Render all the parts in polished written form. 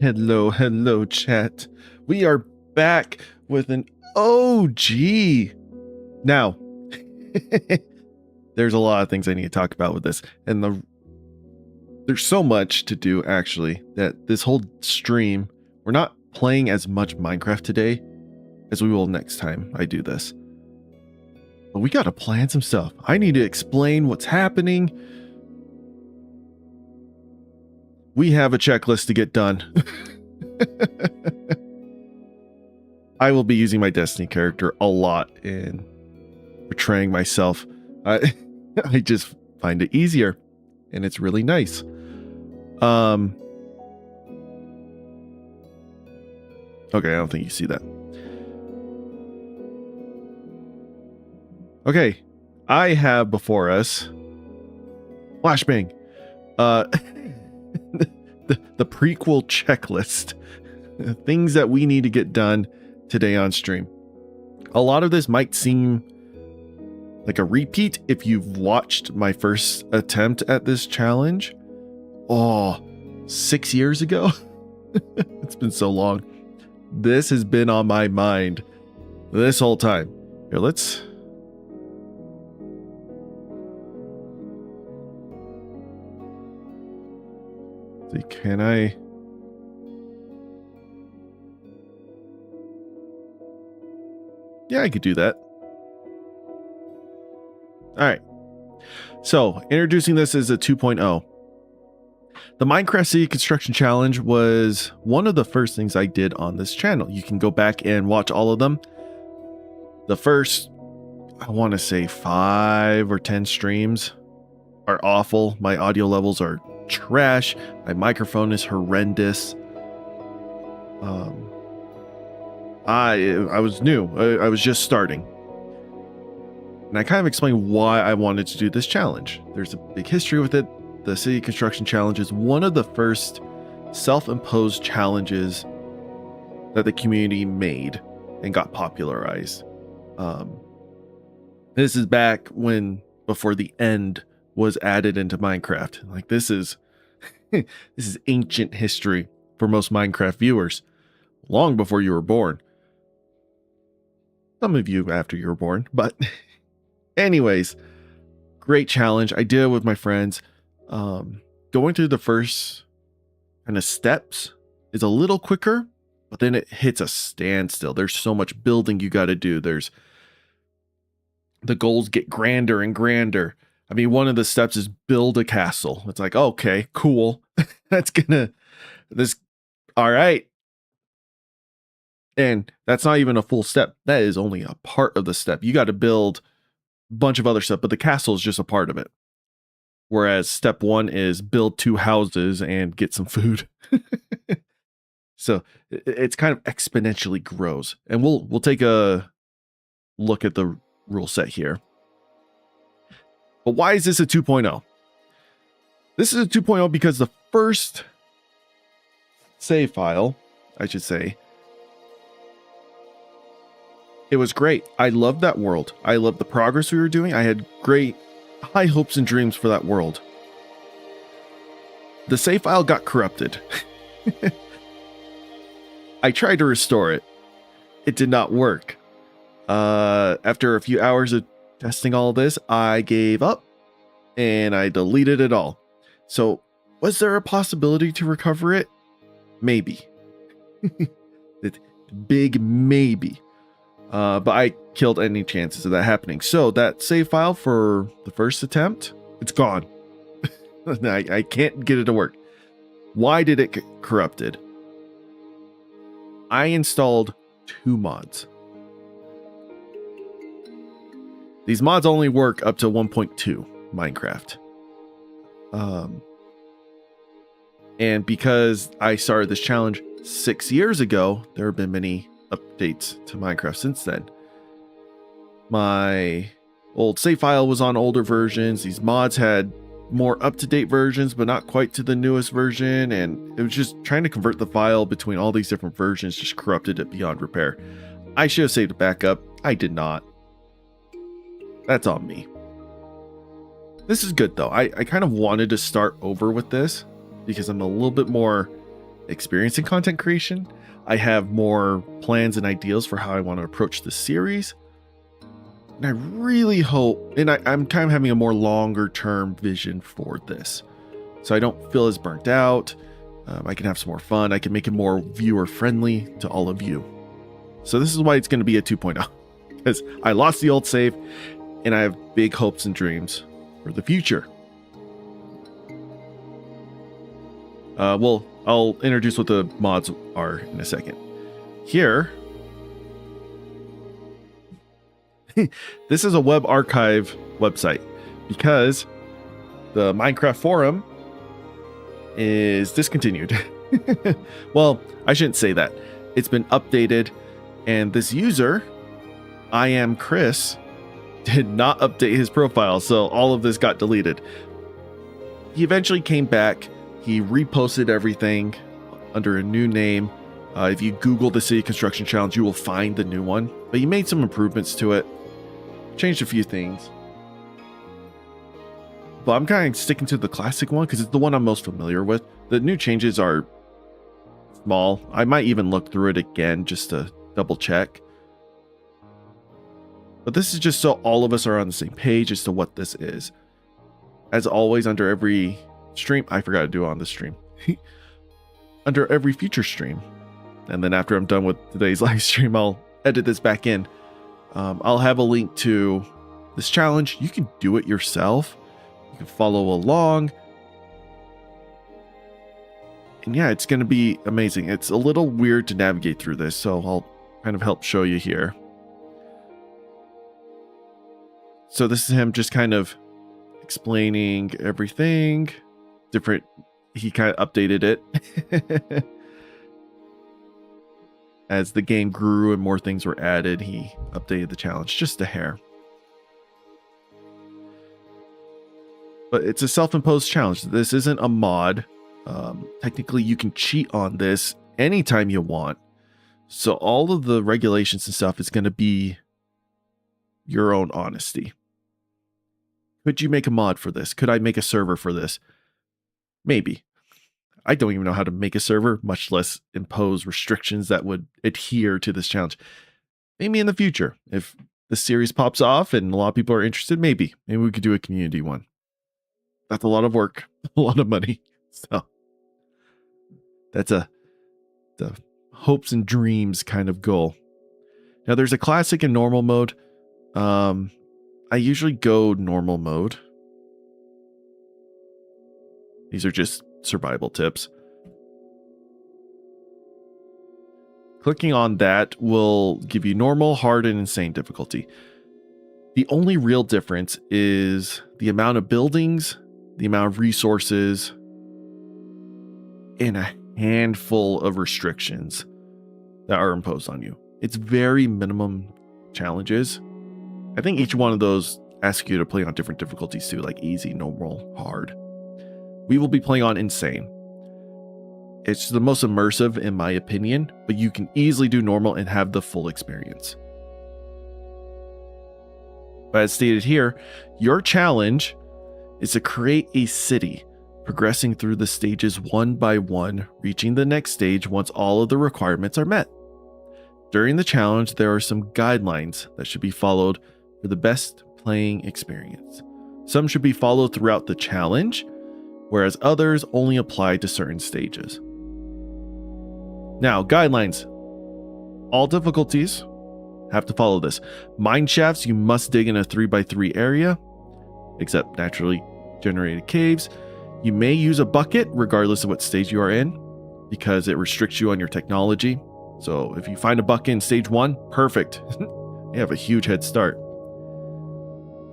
Hello, chat. We are back with an OG. Now, there's a lot of things I need to talk about with this, and there's so much to do actually that this whole stream, we're not playing as much Minecraft today as we will next time I do this. But we gotta plan some stuff. I need to explain what's happening. We have a checklist to get done. I will be using my Destiny character a lot in portraying myself. I just find it easier, and it's really nice. Okay, I don't think you see that. Okay, I have before us flashbang. The prequel checklist. Things that we need to get done today on stream. A lot of this might seem like a repeat if you've watched my first attempt at this challenge. Oh, 6 years ago? It's been so long. This has been on my mind this whole time. Here, let's... see, can I... yeah, I could do that. All right. So, introducing this as a 2.0. The Minecraft City Construction Challenge was one of the first things I did on this channel. You can go back and watch all of them. The first, I want to say 5 or 10 streams are awful. My audio levels are trash. My microphone is horrendous. I was new. I was just starting. And I kind of explained why I wanted to do this challenge. There's a big history with it. The City Construction Challenge is one of the first self-imposed challenges that the community made and got popularized. This is back before the end was added into Minecraft. Like, this is this is ancient history for most Minecraft viewers, long before you were born. Some of you after you were born, but anyways, great challenge. I did it with my friends. Going through the first kind of steps is a little quicker, but then it hits a standstill. There's so much building you got to do. The goals get grander and grander. I mean, one of the steps is build a castle. It's like, okay, cool. All right. And that's not even a full step. That is only a part of the step. You got to build a bunch of other stuff, but the castle is just a part of it. Whereas step 1 is build 2 houses and get some food. So it's kind of exponentially grows. And we'll take a look at the rule set here. But why is this a 2.0? This is a 2.0 because the first save file, I should say, it was great. I loved that world. I loved the progress we were doing. I had great high hopes and dreams for that world. The save file got corrupted. I tried to restore it. It did not work. After a few hours of testing all this, I gave up and I deleted it all. So, was there a possibility to recover it? Maybe. Big maybe. But I killed any chances of that happening. So that save file for the first attempt, it's gone. I can't get it to work. Why did it get corrupted? I installed 2 mods. These mods only work up to 1.2 Minecraft. And because I started this challenge 6 years ago, there have been many updates to Minecraft since then. My old save file was on older versions. These mods had more up-to-date versions, but not quite to the newest version. And it was just trying to convert the file between all these different versions, just corrupted it beyond repair. I should have saved it back up. I did not. That's on me. This is good though. I kind of wanted to start over with this because I'm a little bit more experience in content creation. I have more plans and ideals for how I want to approach the series. And I really hope, and I'm kind of having a more longer term vision for this. So I don't feel as burnt out. I can have some more fun. I can make it more viewer friendly to all of you. So this is why it's going to be a 2.0, because I lost the old save and I have big hopes and dreams for the future. Well, I'll introduce what the mods are in a second. Here, this is a web archive website because the Minecraft forum is discontinued. Well, I shouldn't say that. It's been updated, and this user, I am Chris, did not update his profile, so all of this got deleted. He eventually came back. He reposted everything under a new name. If you Google the City Construction Challenge, you will find the new one. But he made some improvements to it. Changed a few things. But I'm kind of sticking to the classic one because it's the one I'm most familiar with. The new changes are small. I might even look through it again just to double check. But this is just so all of us are on the same page as to what this is. As always, under every stream, I forgot to do it on the stream. Under every future stream, and then after I'm done with today's live stream, I'll edit this back in. I'll have a link to this challenge. You can do it yourself. You can follow along. And yeah, it's going to be amazing. It's a little weird to navigate through this, so I'll kind of help show you here. So this is him just kind of explaining everything. Different, he kind of updated it. As the game grew and more things were added, he updated the challenge just a hair. But it's a self-imposed challenge. This isn't a mod. Technically, you can cheat on this anytime you want. So all of the regulations and stuff is going to be your own honesty. Could you make a mod for this? Could I make a server for this? Maybe. I don't even know how to make a server, much less impose restrictions that would adhere to this challenge. Maybe in the future, if the series pops off and a lot of people are interested, maybe we could do a community one. That's a lot of work, a lot of money. So that's the hopes and dreams kind of goal. Now there's a classic and normal mode. I usually go normal mode. These are just survival tips. Clicking on that will give you normal, hard, and insane difficulty. The only real difference is the amount of buildings, the amount of resources, and a handful of restrictions that are imposed on you. It's very minimum challenges. I think each one of those asks you to play on different difficulties too, like easy, normal, hard. We will be playing on insane. It's the most immersive in my opinion, but you can easily do normal and have the full experience. But as stated here, your challenge is to create a city, progressing through the stages one by one, reaching the next stage once all of the requirements are met. During the challenge, there are some guidelines that should be followed for the best playing experience. Some should be followed throughout the challenge, whereas others only apply to certain stages. Now, guidelines. All difficulties have to follow this. Mineshafts, you must dig in a 3x3 area, except naturally generated caves. You may use a bucket regardless of what stage you are in, because it restricts you on your technology. So if you find a bucket in stage 1, perfect. You have a huge head start.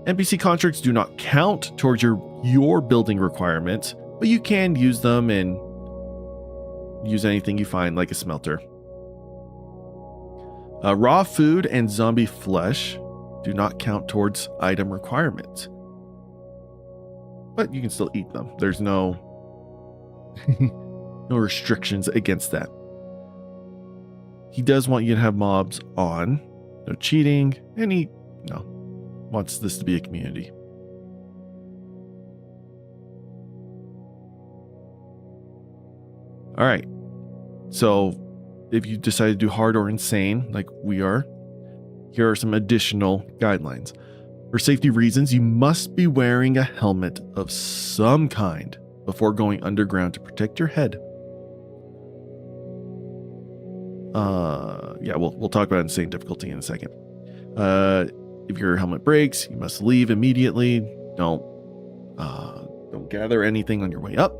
NPC contracts do not count towards your building requirements, but you can use them and use anything you find, like a smelter. Raw food and zombie flesh do not count towards item requirements, but you can still eat them. There's no no restrictions against that. He does want you to have mobs on, no cheating, and he wants this to be a community. All right. So if you decide to do hard or insane, like we are, here are some additional guidelines. For safety reasons, you must be wearing a helmet of some kind before going underground to protect your head. Yeah, we'll talk about insane difficulty in a second. If your helmet breaks, you must leave immediately. Don't gather anything on your way up.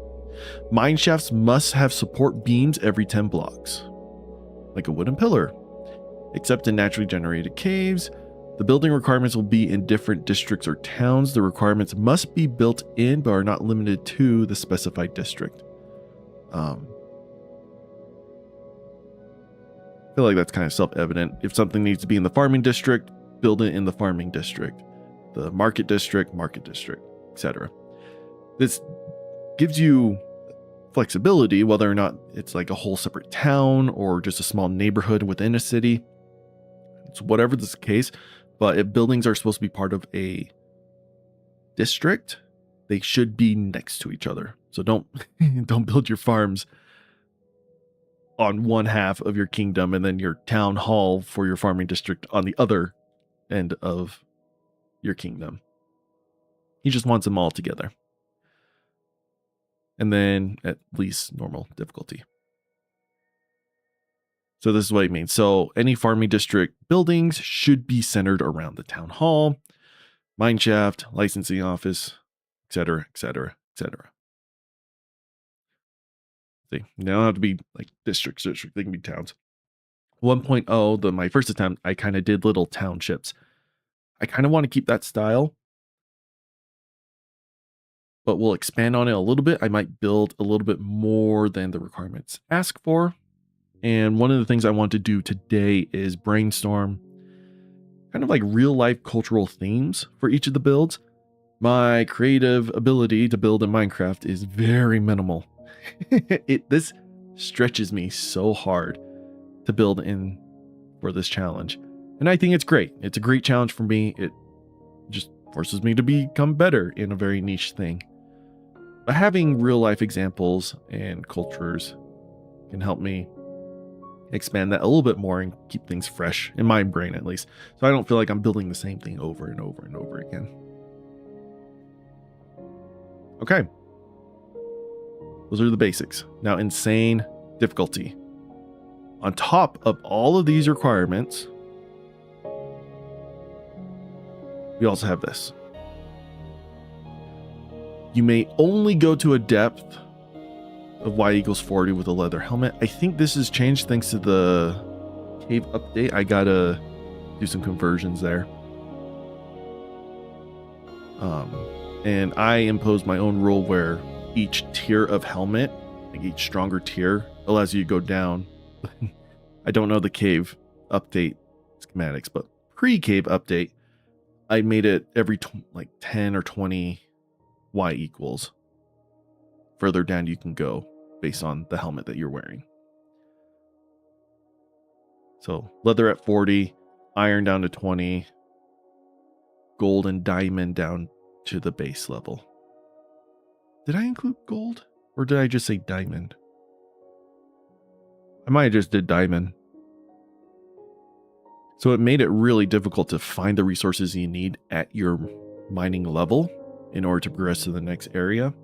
Mineshafts must have support beams every 10 blocks, like a wooden pillar. Except in naturally generated caves, the building requirements will be in different districts or towns. The requirements must be built in, but are not limited to the specified district. I feel like that's kind of self-evident. If something needs to be in the farming district, build it in the farming district. The market district, etc. This gives you flexibility, whether or not it's like a whole separate town or just a small neighborhood within a city. It's whatever the case, but if buildings are supposed to be part of a district, they should be next to each other. So don't build your farms on one half of your kingdom and then your town hall for your farming district on the other end of your kingdom. He just wants them all together. And then at least normal difficulty. So this is what it means. So any farming district buildings should be centered around the town hall, mineshaft, licensing office, etc. See, they don't have to be like districts, they can be towns. 1.0, my first attempt, I kind of did little townships. I kind of want to keep that style, but we'll expand on it a little bit. I might build a little bit more than the requirements ask for. And one of the things I want to do today is brainstorm kind of like real life cultural themes for each of the builds. My creative ability to build in Minecraft is very minimal. This stretches me so hard to build in for this challenge. And I think it's great. It's a great challenge for me. It just forces me to become better in a very niche thing. But having real life examples and cultures can help me expand that a little bit more and keep things fresh in my brain, at least. So I don't feel like I'm building the same thing over and over and over again. Okay. Those are the basics. Now, insane difficulty. On top of all of these requirements, we also have this. You may only go to a depth of y equals 40 with a leather helmet. I think this has changed thanks to the cave update. I gotta do some conversions there. And I imposed my own rule where each tier of helmet, like each stronger tier, allows you to go down. I don't know the cave update schematics, but pre-cave update, I made it every 10 or 20 y equals. Further down you can go based on the helmet that you're wearing. So leather at 40, iron down to 20, gold and diamond down to the base level. Did I include gold or did I just say diamond? I might have just did diamond. So it made it really difficult to find the resources you need at your mining level in order to progress to the next area.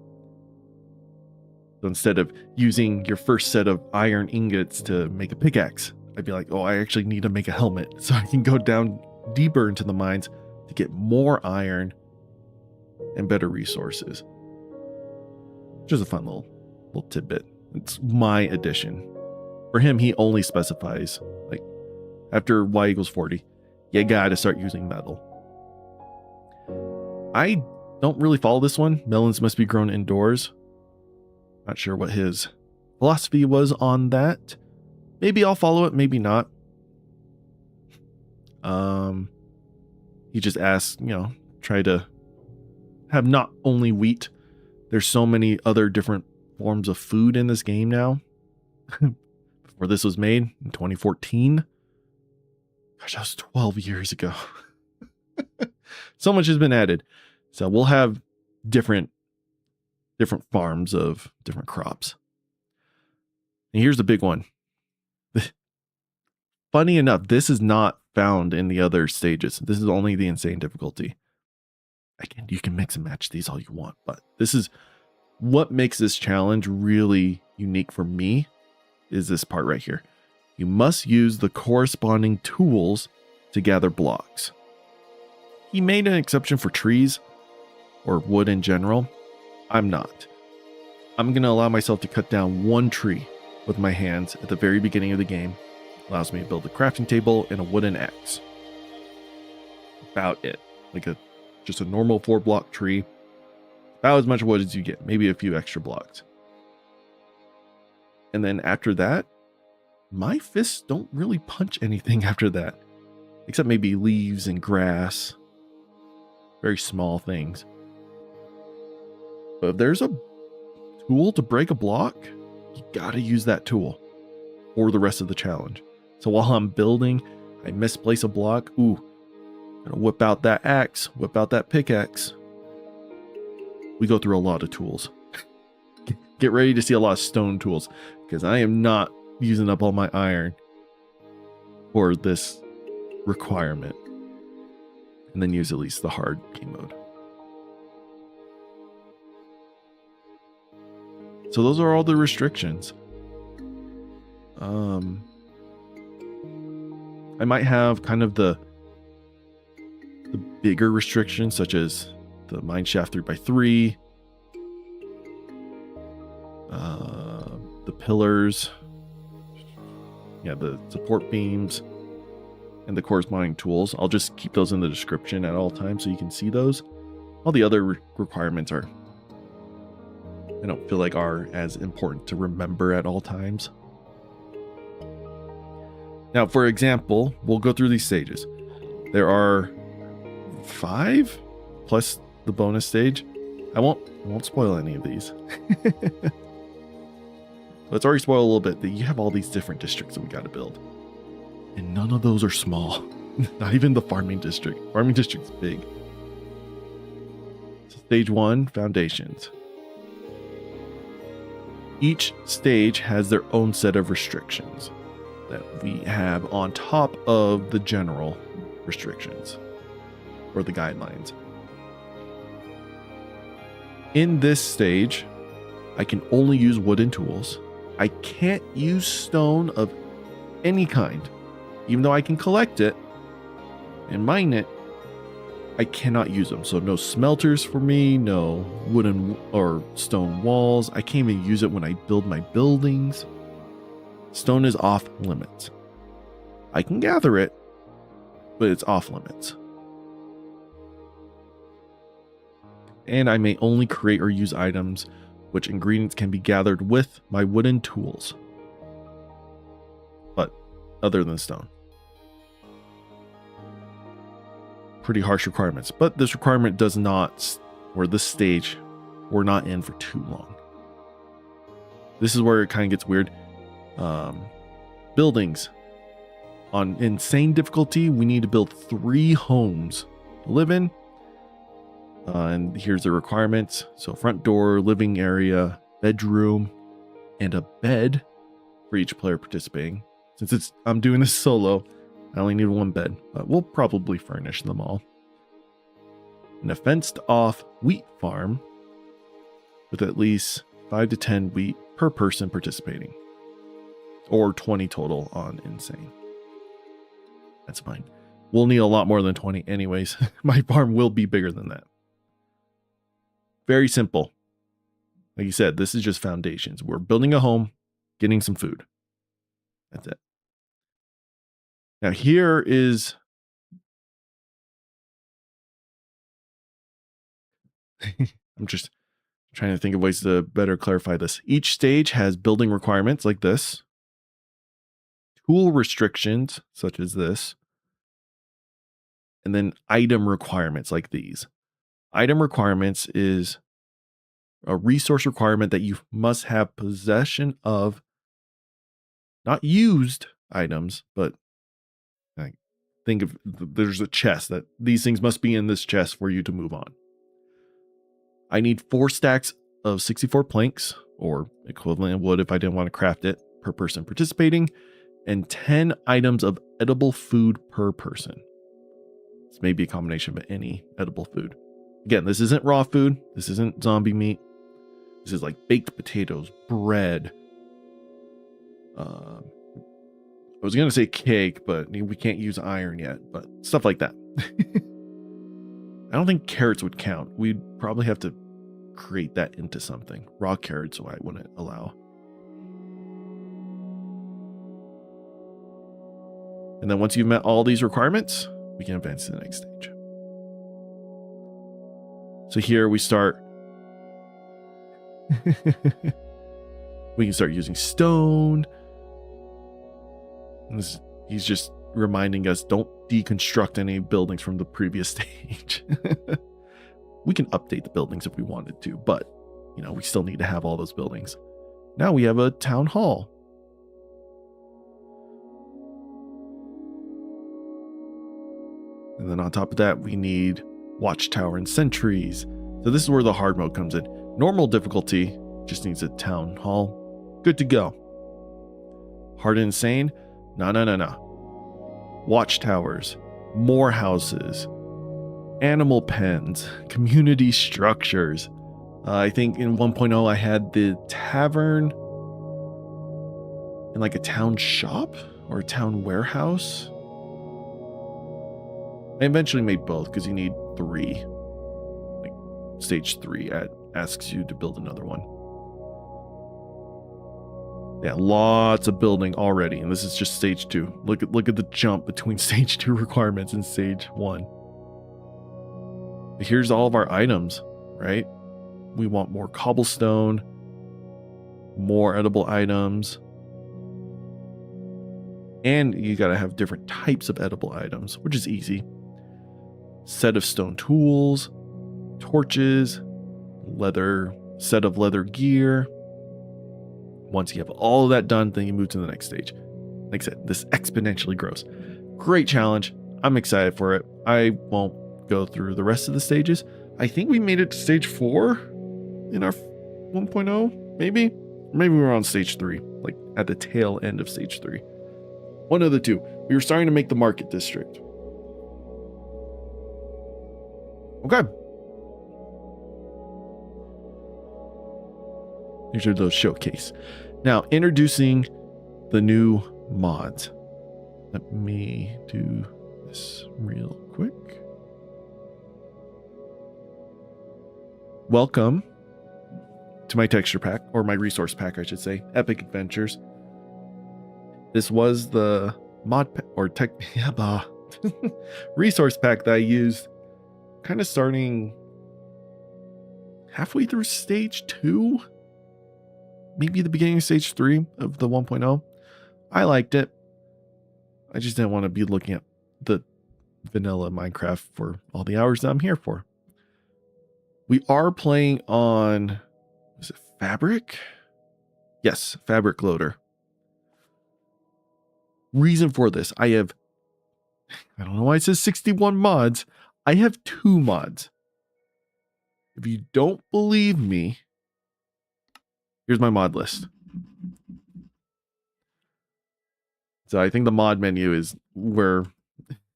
So instead of using your first set of iron ingots to make a pickaxe, I'd be like, oh, I actually need to make a helmet so I can go down deeper into the mines to get more iron and better resources. Just a fun little tidbit. It's my addition. For him, he only specifies, like, after y equals 40, you gotta start using metal. I don't really follow this one. Melons must be grown indoors. Not sure what his philosophy was on that. Maybe I'll follow it, maybe not. He just asks, try to have not only wheat. There's so many other different forms of food in this game now. Before this was made in 2014. Gosh, that was 12 years ago. So much has been added. So we'll have different farms of different crops. And here's the big one. funny enough, this is not found in the other stages. This is only the insane difficulty. Again, you can mix and match these all you want, but this is what makes this challenge really unique for me, is this part right here. You must use the corresponding tools to gather blocks. He made an exception for trees or wood in general. I'm not. I'm going to allow myself to cut down one tree with my hands at the very beginning of the game. Allows me to build a crafting table and a wooden axe. About it. Like just a normal 4-block tree. About as much wood as you get. Maybe a few extra blocks. And then after that, my fists don't really punch anything after that. Except maybe leaves and grass. Very small things. But if there's a tool to break a block, you gotta use that tool for the rest of the challenge. So while I'm building, I misplace a block. Ooh, gotta whip out that axe, whip out that pickaxe. We go through a lot of tools. Get ready to see a lot of stone tools, because I am not using up all my iron for this requirement. And then use at least the hard game mode. So those are all the restrictions. I might have kind of the bigger restrictions, such as the mineshaft 3x3, the pillars, the support beams, and the corresponding tools. I'll just keep those in the description at all times so you can see those. All the other requirements I don't feel like are as important to remember at all times. Now, for example, we'll go through these stages. There are 5 plus the bonus stage. I won't spoil any of these. Let's already spoil a little bit that you have all these different districts that we got to build. And none of those are small. Not even the farming district. Farming district's big. So stage 1, foundations. Each stage has their own set of restrictions that we have on top of the general restrictions or the guidelines. In this stage, I can only use wooden tools. I can't use stone of any kind. Even though I can collect it and mine it, I cannot use them. So no smelters for me, no wooden or stone walls. I can't even use it when I build my buildings. Stone is off limits. I can gather it, but it's off limits. And I may only create or use items which ingredients can be gathered with my wooden tools. But other than stone. Pretty harsh requirements, but this requirement does not, or this stage, we're not in for too long. This is where it kind of gets weird. Buildings. On insane difficulty, we need to build 3 homes to live in. And here's the requirements. So front door, living area, bedroom, and a bed for each player participating. Since I'm doing this solo, I only need 1 bed, but we'll probably furnish them all. And a fenced off wheat farm with at least 5 to 10 wheat per person participating. Or 20 total on insane. That's fine. We'll need a lot more than 20 anyways. My farm will be bigger than that. Very simple. Like you said, this is just foundations. We're building a home, getting some food. That's it. Now here is I'm just trying to think of ways to better clarify this. Each stage has building requirements like this, tool restrictions such as this, and then item requirements like these. Item requirements is a resource requirement that you must have possession of, not used items, but think of, there's a chest that these things must be in this chest for you to move on. I need 4 stacks of 64 planks or equivalent of wood if I didn't want to craft it per person participating, and 10 items of edible food per person. This may be a combination of any edible food. Again, this isn't raw food. This isn't zombie meat. This is like baked potatoes, bread. I was going to say cake, but we can't use iron yet, but stuff like that. I don't think carrots would count. We'd probably have to create that into something. Raw carrots, I wouldn't allow. And then once you've met all these requirements, we can advance to the next stage. So here we start. We can start using stone. He's just reminding us, don't deconstruct any buildings from the previous stage. We can update the buildings if we wanted to, but we still need to have all those buildings. Now we have a town hall. And then on top of that, we need watchtower and sentries. So this is where the hard mode comes in. Normal difficulty just needs a town hall. Good to go. Hard and insane? No. Watchtowers, more houses, animal pens, community structures. I think in 1.0 I had the tavern and like a town shop or a town warehouse. I eventually made both because you need 3. Like stage 3 asks you to build another one. Yeah, lots of building already, and this is just stage 2. Look at the jump between stage 2 requirements and stage 1. Here's all of our items, right? We want more cobblestone, more edible items, and you gotta have different types of edible items, which is easy. Set of stone tools, torches, set of leather gear. Once you have all of that done, then you move to the next stage. Like I said, this exponentially grows. Great challenge. I'm excited for it. I won't go through the rest of the stages. I think we made it to stage 4 in our 1.0, maybe? Maybe we were on stage 3, like at the tail end of stage 3. One of the two. We were starting to make the market district. Okay. These are those showcase. Now, introducing the new mods. Let me do this real quick. Welcome to my texture pack, or my resource pack, I should say, Epic Adventures. This was the mod pack, or resource pack that I used kind of starting halfway through stage 2. Maybe the beginning of stage 3 of the 1.0. I liked it. I just didn't want to be looking at the vanilla Minecraft for all the hours that I'm here for. We are playing on, is it Fabric? Yes, Fabric Loader. Reason for this, I don't know why it says 61 mods. I have 2 mods. If you don't believe me, here's my mod list. So I think the mod menu is where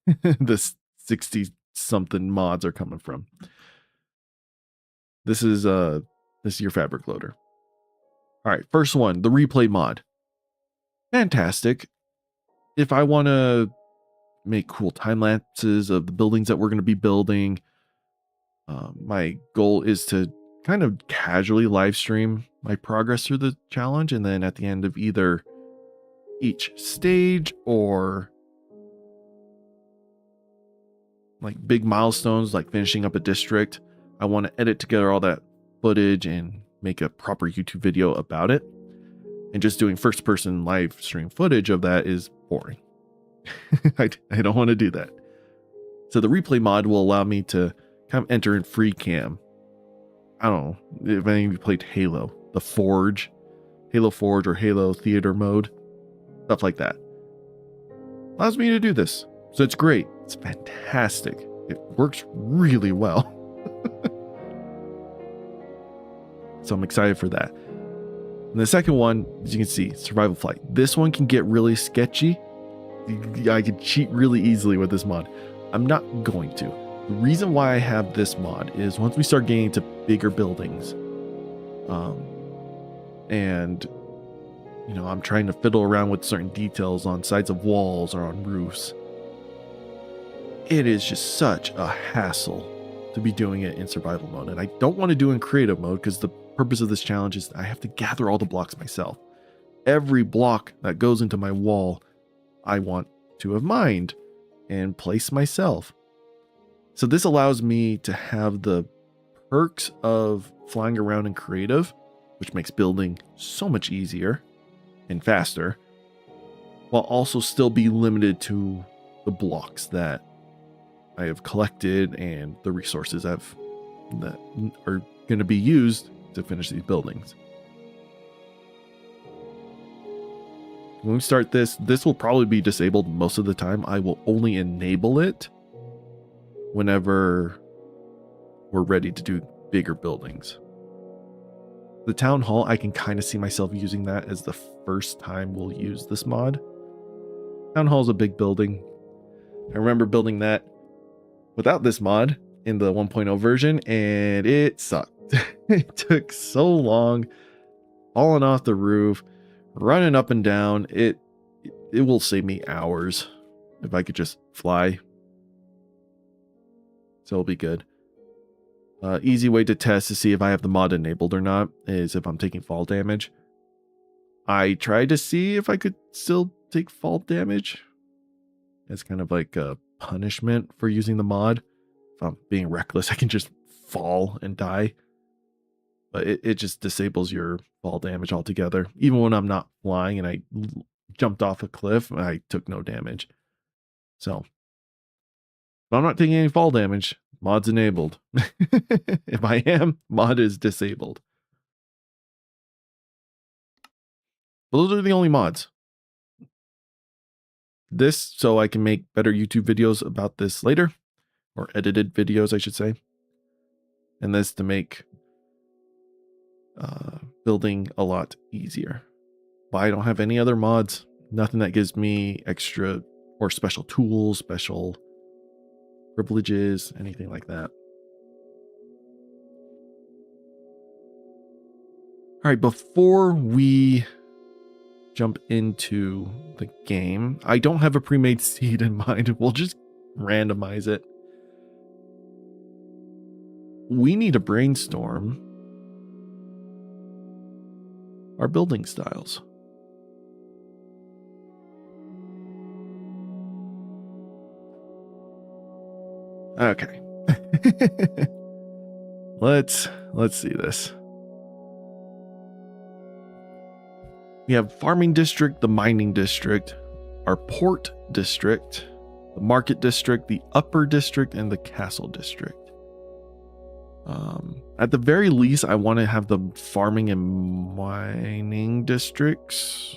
the 60 something mods are coming from. This is your Fabric Loader. All right, first one, the replay mod. Fantastic. If I want to make cool time lapses of the buildings that we're going to be building, my goal is to kind of casually live stream my progress through the challenge, and then at the end of either each stage or like big milestones like finishing up a district, I want to edit together all that footage and make a proper YouTube video about it. And just doing first person live stream footage of that is boring. I don't want to do that. So the replay mod will allow me to kind of enter in free cam. I don't know if any of you played Halo, the Forge, Halo Forge or Halo Theater mode, stuff like that. Allows me to do this. So it's great. It's fantastic. It works really well. So I'm excited for that. And the second one, as you can see, survival flight. This one can get really sketchy. I could cheat really easily with this mod. I'm not going to. The reason why I have this mod is once we start getting into bigger buildings, and you know, I'm trying to fiddle around with certain details on sides of walls or on roofs. It is just such a hassle to be doing it in survival mode. And I don't want to do it in creative mode because the purpose of this challenge is I have to gather all the blocks myself. Every block that goes into my wall, I want to have mined and place myself. So this allows me to have the perks of flying around in creative, which makes building so much easier and faster, while also still be limited to the blocks that I have collected and the resources that are going to be used to finish these buildings. When we start this will probably be disabled most of the time. I will only enable it whenever we're ready to do bigger buildings. The town hall, I can kind of see myself using that as the first time we'll use this mod. Town hall is a big building. I remember building that without this mod in the 1.0 version, and it sucked. It took so long, falling off the roof, running up and down. It will save me hours if I could just fly. So it'll be good. Easy way to test to see if I have the mod enabled or not is if I'm taking fall damage. I tried to see if I could still take fall damage. It's kind of like a punishment for using the mod. If I'm being reckless, I can just fall and die. But it just disables your fall damage altogether. Even when I'm not flying and I jumped off a cliff, I took no damage. So if I'm not taking any fall damage, mod's enabled. If I am, mod is disabled. Well, those are the only mods. This, so I can make better YouTube videos about this later, or edited videos, I should say. And this to make building a lot easier. But I don't have any other mods. Nothing that gives me extra or special tools, special privileges, anything like that. All right, before we jump into the game, I don't have a pre-made seed in mind. We'll just randomize it. We need to brainstorm our building styles. Okay. Let's see this. We have farming district, the mining district, our port district, the market district, the upper district, and the castle district. At the very least, I want to have the farming and mining districts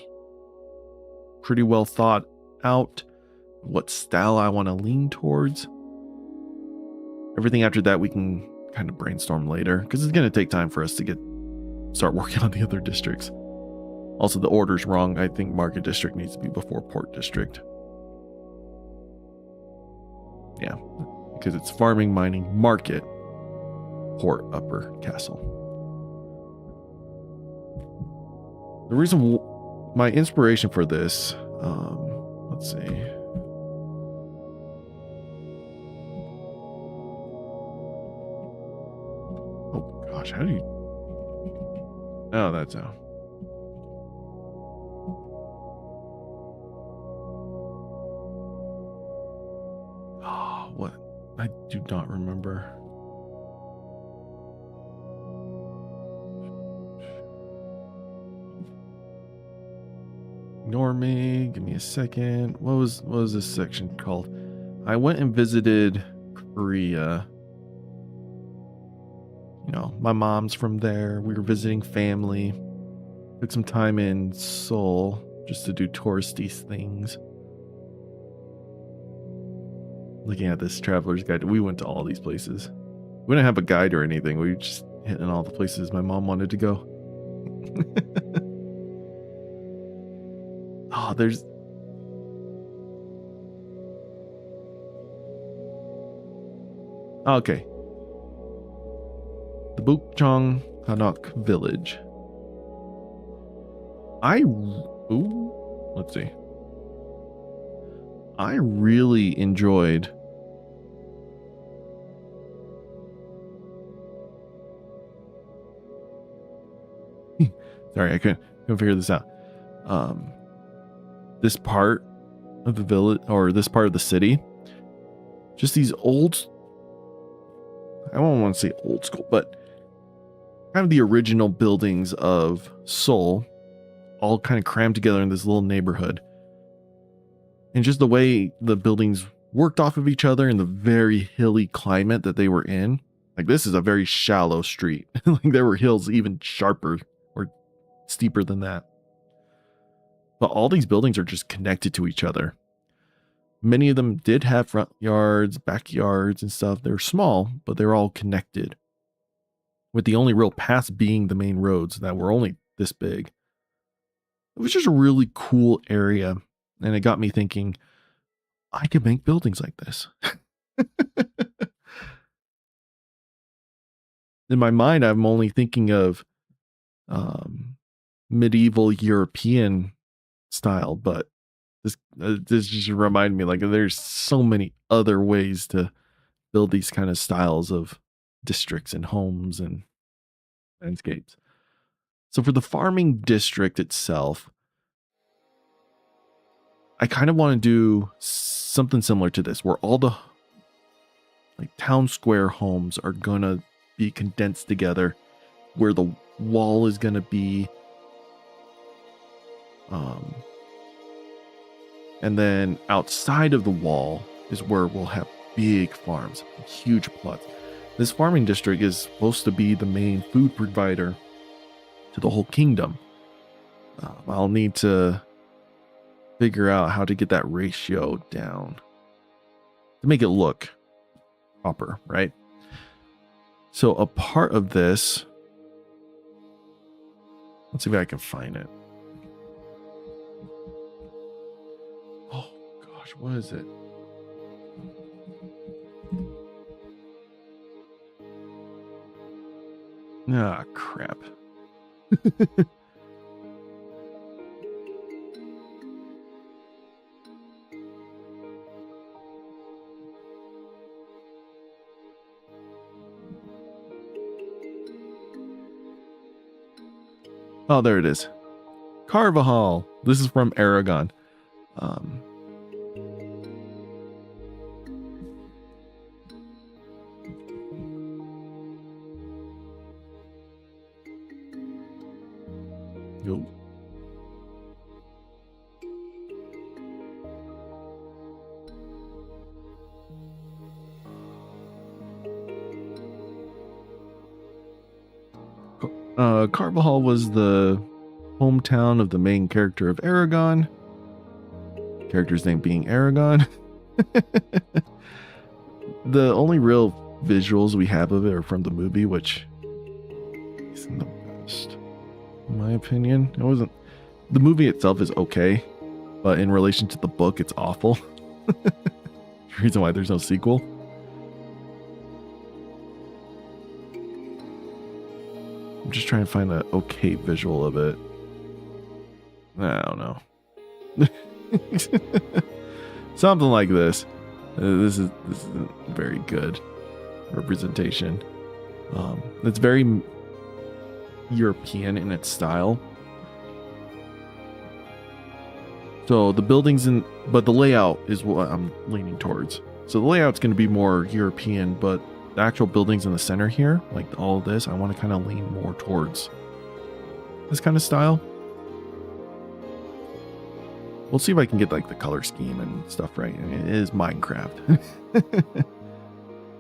pretty well thought out. What style I want to lean towards. Everything after that we can kind of brainstorm later, because it's going to take time for us to start working on the other districts. Also, the order's wrong. I think market district needs to be before port district. Yeah, because it's farming, mining, market, port, upper, castle. The reason, my inspiration for this, let's see. Oh gosh, how do you? Oh, that's how. Oh, what? I do not remember. Ignore me. Give me a second. What was this section called? I went and visited Korea. You know, my mom's from there. We were visiting family. Took some time in Seoul just to do touristy things. Looking at this traveler's guide, we went to all these places. We didn't have a guide or anything. We were just hitting all the places my mom wanted to go. Oh, there's... Okay. The Bukchong Hanok Village. Let's see. I really enjoyed sorry, I couldn't figure this out. This part of the village, or this part of the city, just these old, I don't want to say old school, but kind of the original buildings of Seoul, all kind of crammed together in this little neighborhood. And just the way the buildings worked off of each other in the very hilly climate that they were in. Like, this is a very shallow street. Like, there were hills even sharper or steeper than that. But all these buildings are just connected to each other. Many of them did have front yards, backyards, and stuff. They're small, but they're all connected, with the only real paths being the main roads that were only this big. It was just a really cool area, and it got me thinking, I could make buildings like this. In my mind, I'm only thinking of medieval European style, but this just reminded me, like, there's so many other ways to build these kind of styles of districts and homes and landscapes. So for the farming district itself, I kind of want to do something similar to this, where all the like town square homes are gonna be condensed together, where the wall is gonna be and then outside of the wall is where we'll have big farms, huge plots. This farming district is supposed to be the main food provider to the whole kingdom. I'll need to figure out how to get that ratio down to make it look proper, right? So a part of this, let's see if I can find it. Oh gosh, what is it? Ah, crap. Oh, there it is. Carvajal. This is from Aragon. Yo. Carvajal was the hometown of the main character of Aragon. Character's name being Aragon. The only real visuals we have of it are from the movie, which isn't the best, in my opinion. It wasn't. The movie itself is okay, but in relation to the book, it's awful. The reason why there's no sequel. I'm just trying to find an okay visual of it. I don't know. Something like this. This is very good representation. It's very European in its style. So the buildings but the layout is what I'm leaning towards. So the layout's going to be more European, but the actual buildings in the center here, like all of this, I want to kind of lean more towards this kind of style. We'll see if I can get like the color scheme and stuff right. I mean, it is Minecraft.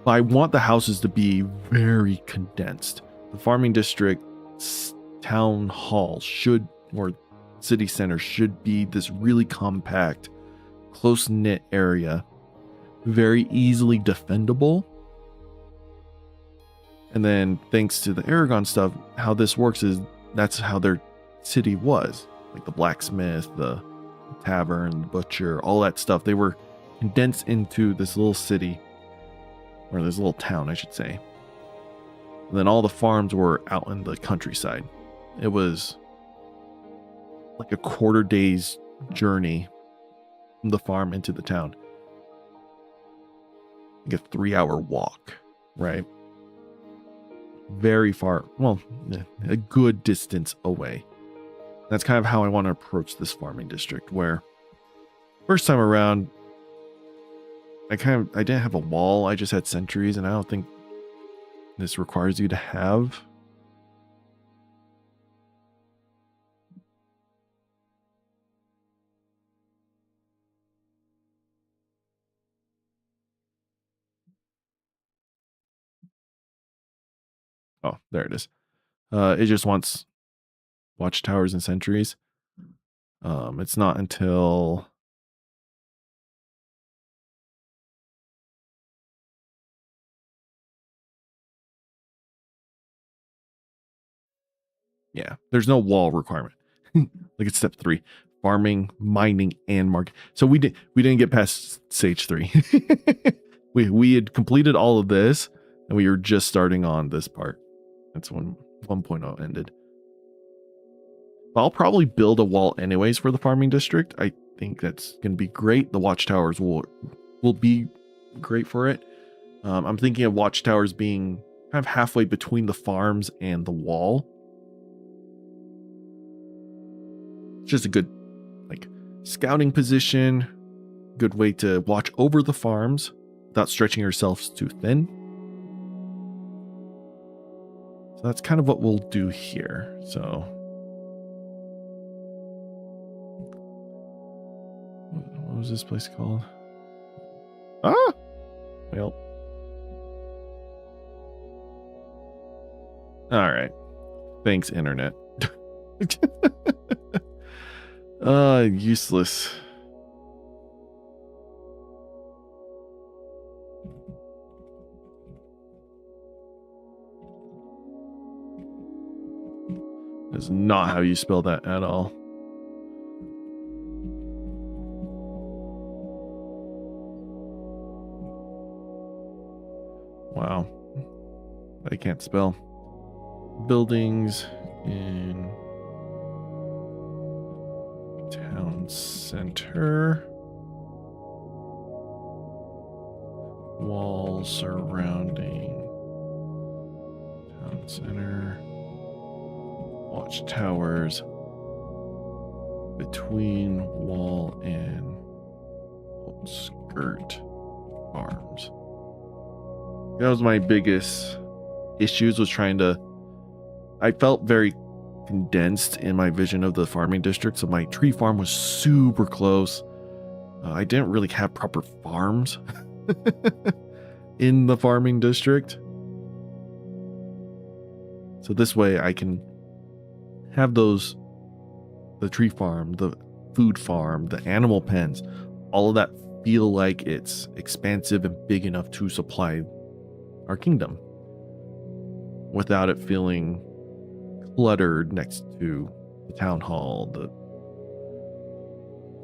But I want the houses to be very condensed. The farming district town hall should, or city center should be this really compact, close-knit area, very easily defendable. And then thanks to the Aragon stuff, how this works is that's how their city was. Like the blacksmith, the tavern, butcher, all that stuff. They were condensed into this little city, or this little town, I should say. And then all the farms were out in the countryside. It was like a quarter day's journey from the farm into the town. Like a 3-hour walk, right? Very far, well, a good distance away. That's kind of how I want to approach this farming district, where first time around, I didn't have a wall, I just had sentries, and I don't think this requires you to have. Oh, there it is. It just wants watchtowers and sentries. It's not until there's no wall requirement. Like it's step 3, farming, mining, and market. So we didn't get past stage 3. we had completed all of this, and we were just starting on this part. That's when 1.0 ended. But I'll probably build a wall anyways for the farming district. I think that's going to be great. The watchtowers will be great for it. I'm thinking of watchtowers being kind of halfway between the farms and the wall. It's just a good like scouting position, good way to watch over the farms without stretching yourselves too thin. So that's kind of what we'll do here. So what was this place called? Ah, well, all right. Thanks, internet. Useless. That's not how you spell that at all. Wow. I can't spell. Buildings in town center. Walls surrounding town center. Watchtowers between wall and outskirt farms. That was my biggest issues, was trying to, I felt very condensed in my vision of the farming district. So my tree farm was super close. I didn't really have proper farms in the farming district. So this way I can have those, the tree farm, the food farm, the animal pens, all of that feel like it's expansive and big enough to supply our kingdom without it feeling cluttered next to the town hall, the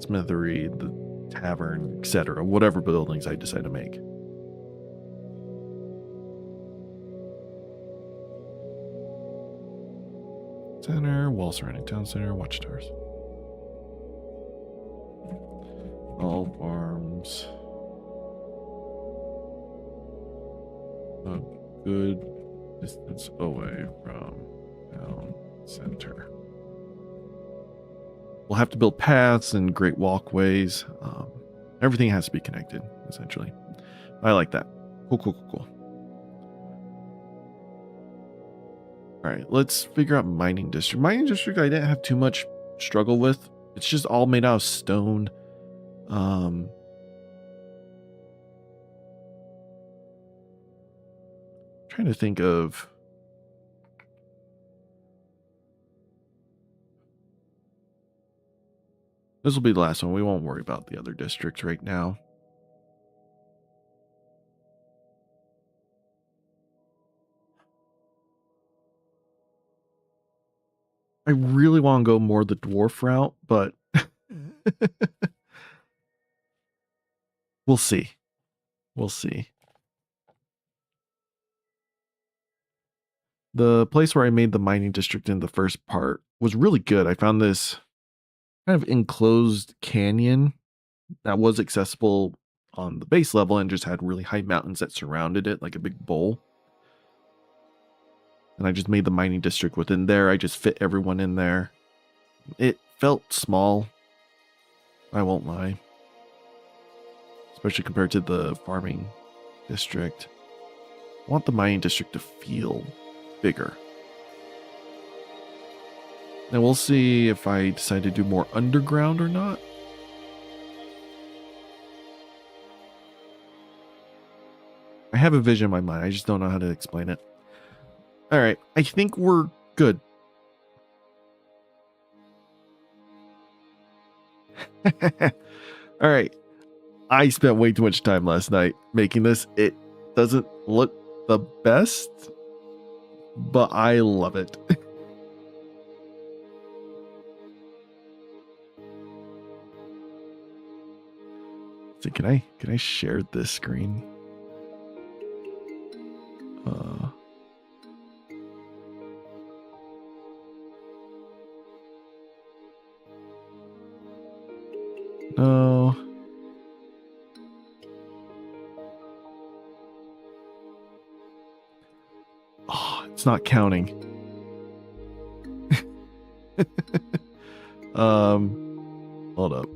smithery, the tavern, etc., whatever buildings I decide to make. Center, wall surrounding town center, watchtowers. All farms. A good distance away from town center. We'll have to build paths and great walkways. Everything has to be connected, essentially. I like that. Cool. All right, let's figure out mining district. Mining district, I didn't have too much struggle with. It's just all made out of stone. Trying to think of. This will be the last one. We won't worry about the other districts right now. I really want to go more the dwarf route, but We'll see. We'll see. The place where I made the mining district in the first part was really good. I found this kind of enclosed canyon that was accessible on the base level and just had really high mountains that surrounded it like a big bowl. And I just made the mining district within there. I just fit everyone in there. It felt small, I won't lie, especially compared to the farming district. I want the mining district to feel bigger. And we'll see if I decide to do more underground or not. I have a vision in my mind. I just don't know how to explain it. All right. I think we're good. All right. I spent way too much time last night making this. It doesn't look the best, but I love it. So can I share this screen? No. Oh, it's not counting. Hold up.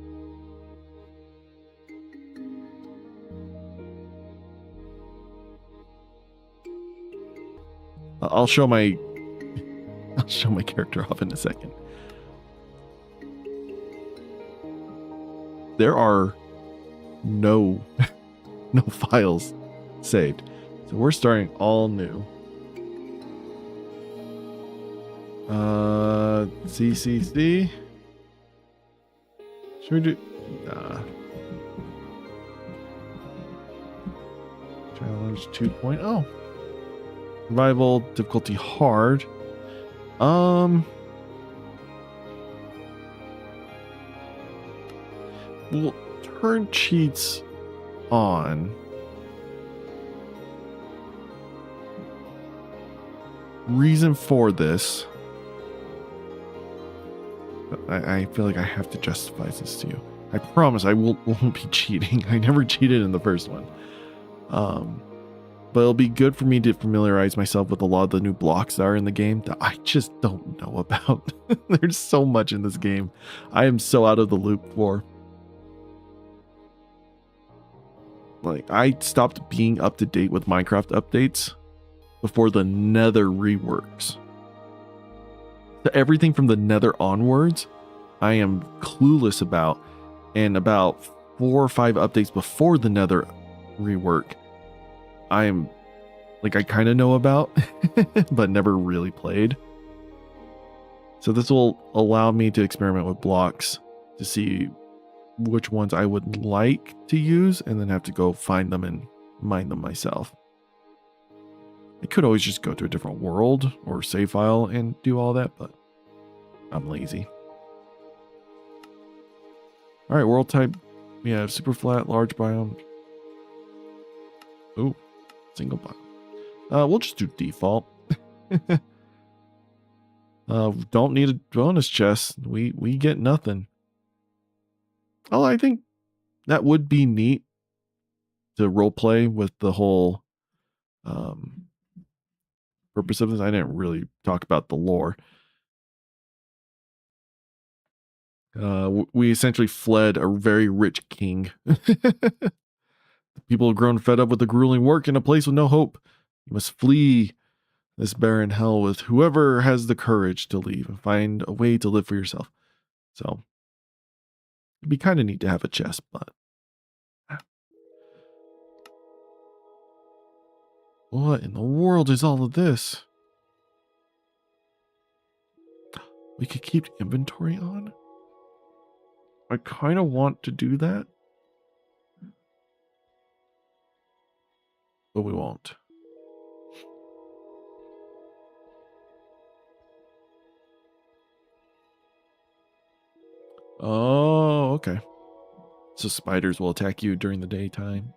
I'll show my character off in a second. There are no files saved. So we're starting all new. CCC. Should we do challenge 2.0? Survival difficulty hard. We'll turn cheats on. Reason for this. I feel like I have to justify this to you. I promise I won't be cheating. I never cheated in the first one. But it'll be good for me to familiarize myself with a lot of the new blocks that are in the game that I just don't know about. There's so much in this game I am so out of the loop for. Like, I stopped being up to date with Minecraft updates before the Nether reworks. So everything from the Nether onwards, I am clueless about, and about 4 or 5 updates before the Nether rework, I'm like, I kind of know about, but never really played. So this will allow me to experiment with blocks to see which ones I would like to use, and then have to go find them and mine them myself. I could always just go to a different world or save file and do all that, but I'm lazy. All right, world type. We have super flat, large biome. Oh, single biome. We'll just do default. Don't need a bonus chest. We get nothing. Oh, I think that would be neat to roleplay with the whole purpose of this. I didn't really talk about the lore. We essentially fled a very rich king. People have grown fed up with the grueling work in a place with no hope. You must flee this barren hell with whoever has the courage to leave and find a way to live for yourself. So it'd be kind of neat to have a chest, but what in the world is all of this? We could keep inventory on? I kind of want to do that, but we won't. Oh, okay. So spiders will attack you during the daytime.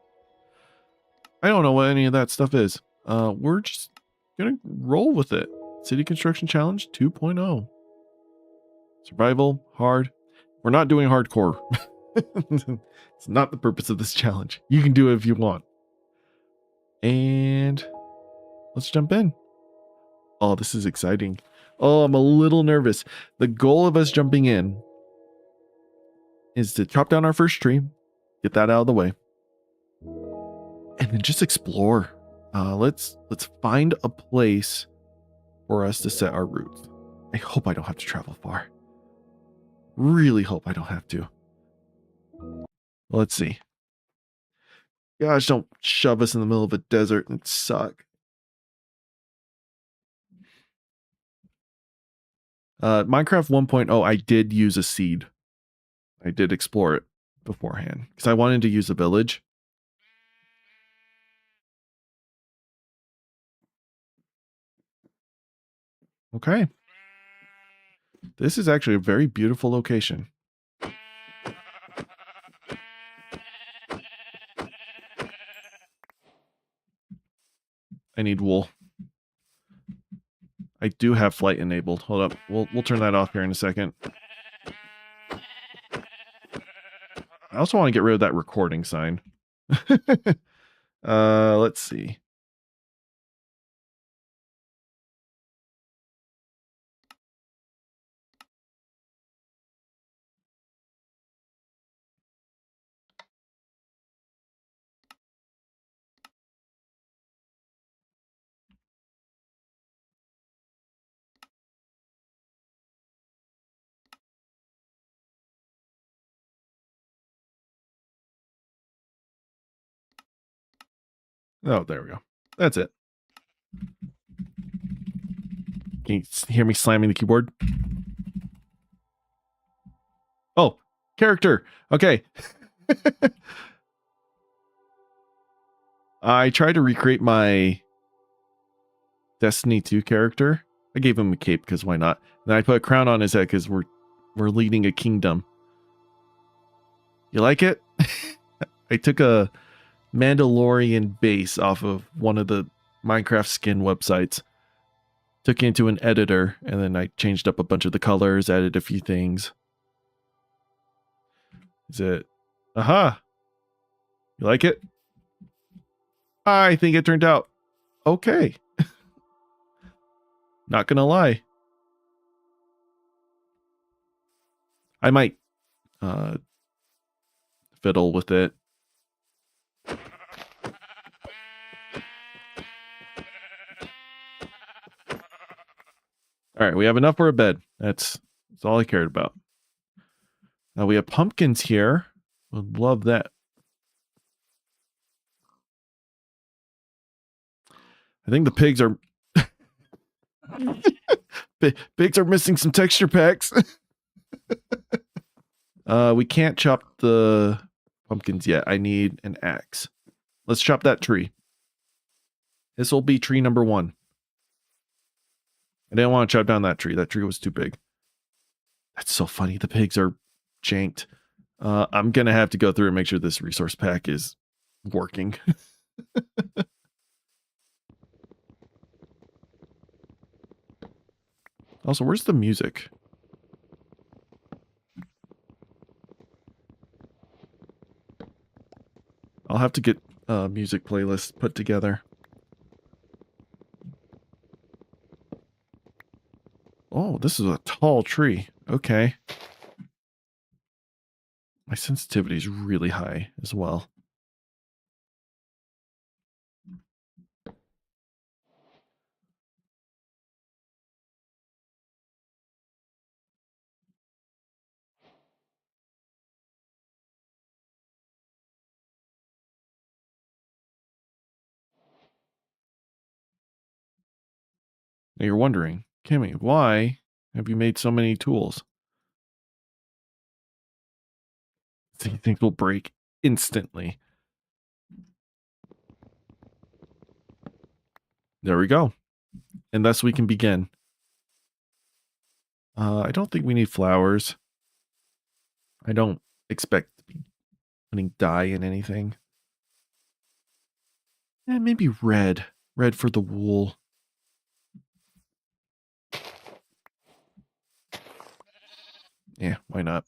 I don't know what any of that stuff is. We're just gonna roll with it. City Construction Challenge 2.0. Survival, hard. We're not doing hardcore. It's not the purpose of this challenge. You can do it if you want. And let's jump in. Oh, this is exciting. Oh, I'm a little nervous. The goal of us jumping in is to chop down our first tree, get that out of the way, and then just explore. Let's find a place for us to set our roots. I hope I don't have to travel far. Really hope I don't have to. Let's see. Gosh, don't shove us in the middle of a desert and suck. Minecraft 1.0, I did use a seed. I did explore it beforehand because I wanted to use a village. Okay. This is actually a very beautiful location. I need wool. I do have flight enabled. Hold up. We'll turn that off here in a second. I also want to get rid of that recording sign. Let's see. Oh, there we go. That's it. Can you hear me slamming the keyboard? Oh, character. Okay. I tried to recreate my Destiny 2 character. I gave him a cape because why not? Then I put a crown on his head because we're leading a kingdom. You like it? I took a Mandalorian base off of one of the Minecraft skin websites. Took it into an editor, and then I changed up a bunch of the colors, added a few things. Is it? Aha! You like it? I think it turned out okay. Not gonna lie. I might fiddle with it. All right, we have enough for a bed. That's all I cared about. Now we have pumpkins here. Would love that. I think the pigs are pigs are missing some texture packs. We can't chop the pumpkins yet. I need an axe. Let's chop that tree. This will be tree number 1. I didn't want to chop down that tree. That tree was too big. That's so funny. The pigs are janked. I'm going to have to go through and make sure this resource pack is working. Also, where's the music? I'll have to get a music playlist put together. Oh, this is a tall tree. Okay. My sensitivity is really high as well. Now you're wondering, Kimmy, why have you made so many tools? So you think they'll break instantly. There we go. And thus we can begin. I don't think we need flowers. I don't expect to be putting dye in anything. And maybe red. Red for the wool. Yeah, why not?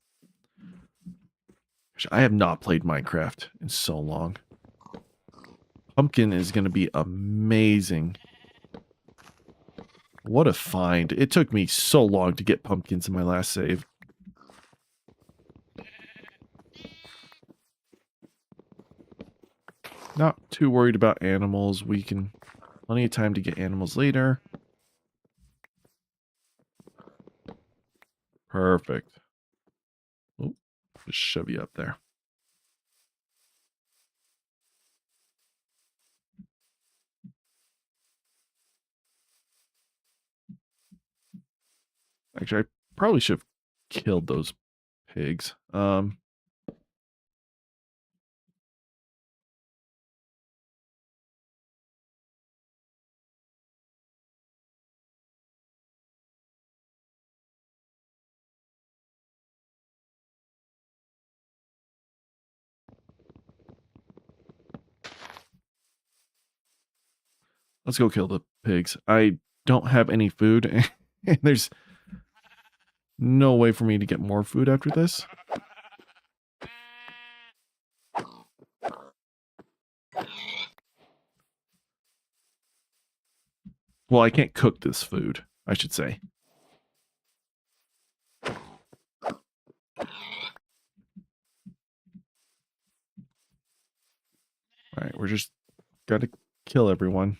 I have not played Minecraft in so long. Pumpkin is going to be amazing. What a find. It took me so long to get pumpkins in my last save. Not too worried about animals. We can... Plenty of time to get animals later. Perfect. Oh, just shove you up there. Actually, I probably should have killed those pigs. Let's go kill the pigs. I don't have any food, and there's no way for me to get more food after this. Well, I can't cook this food, I should say. Alright, we're just gotta kill everyone.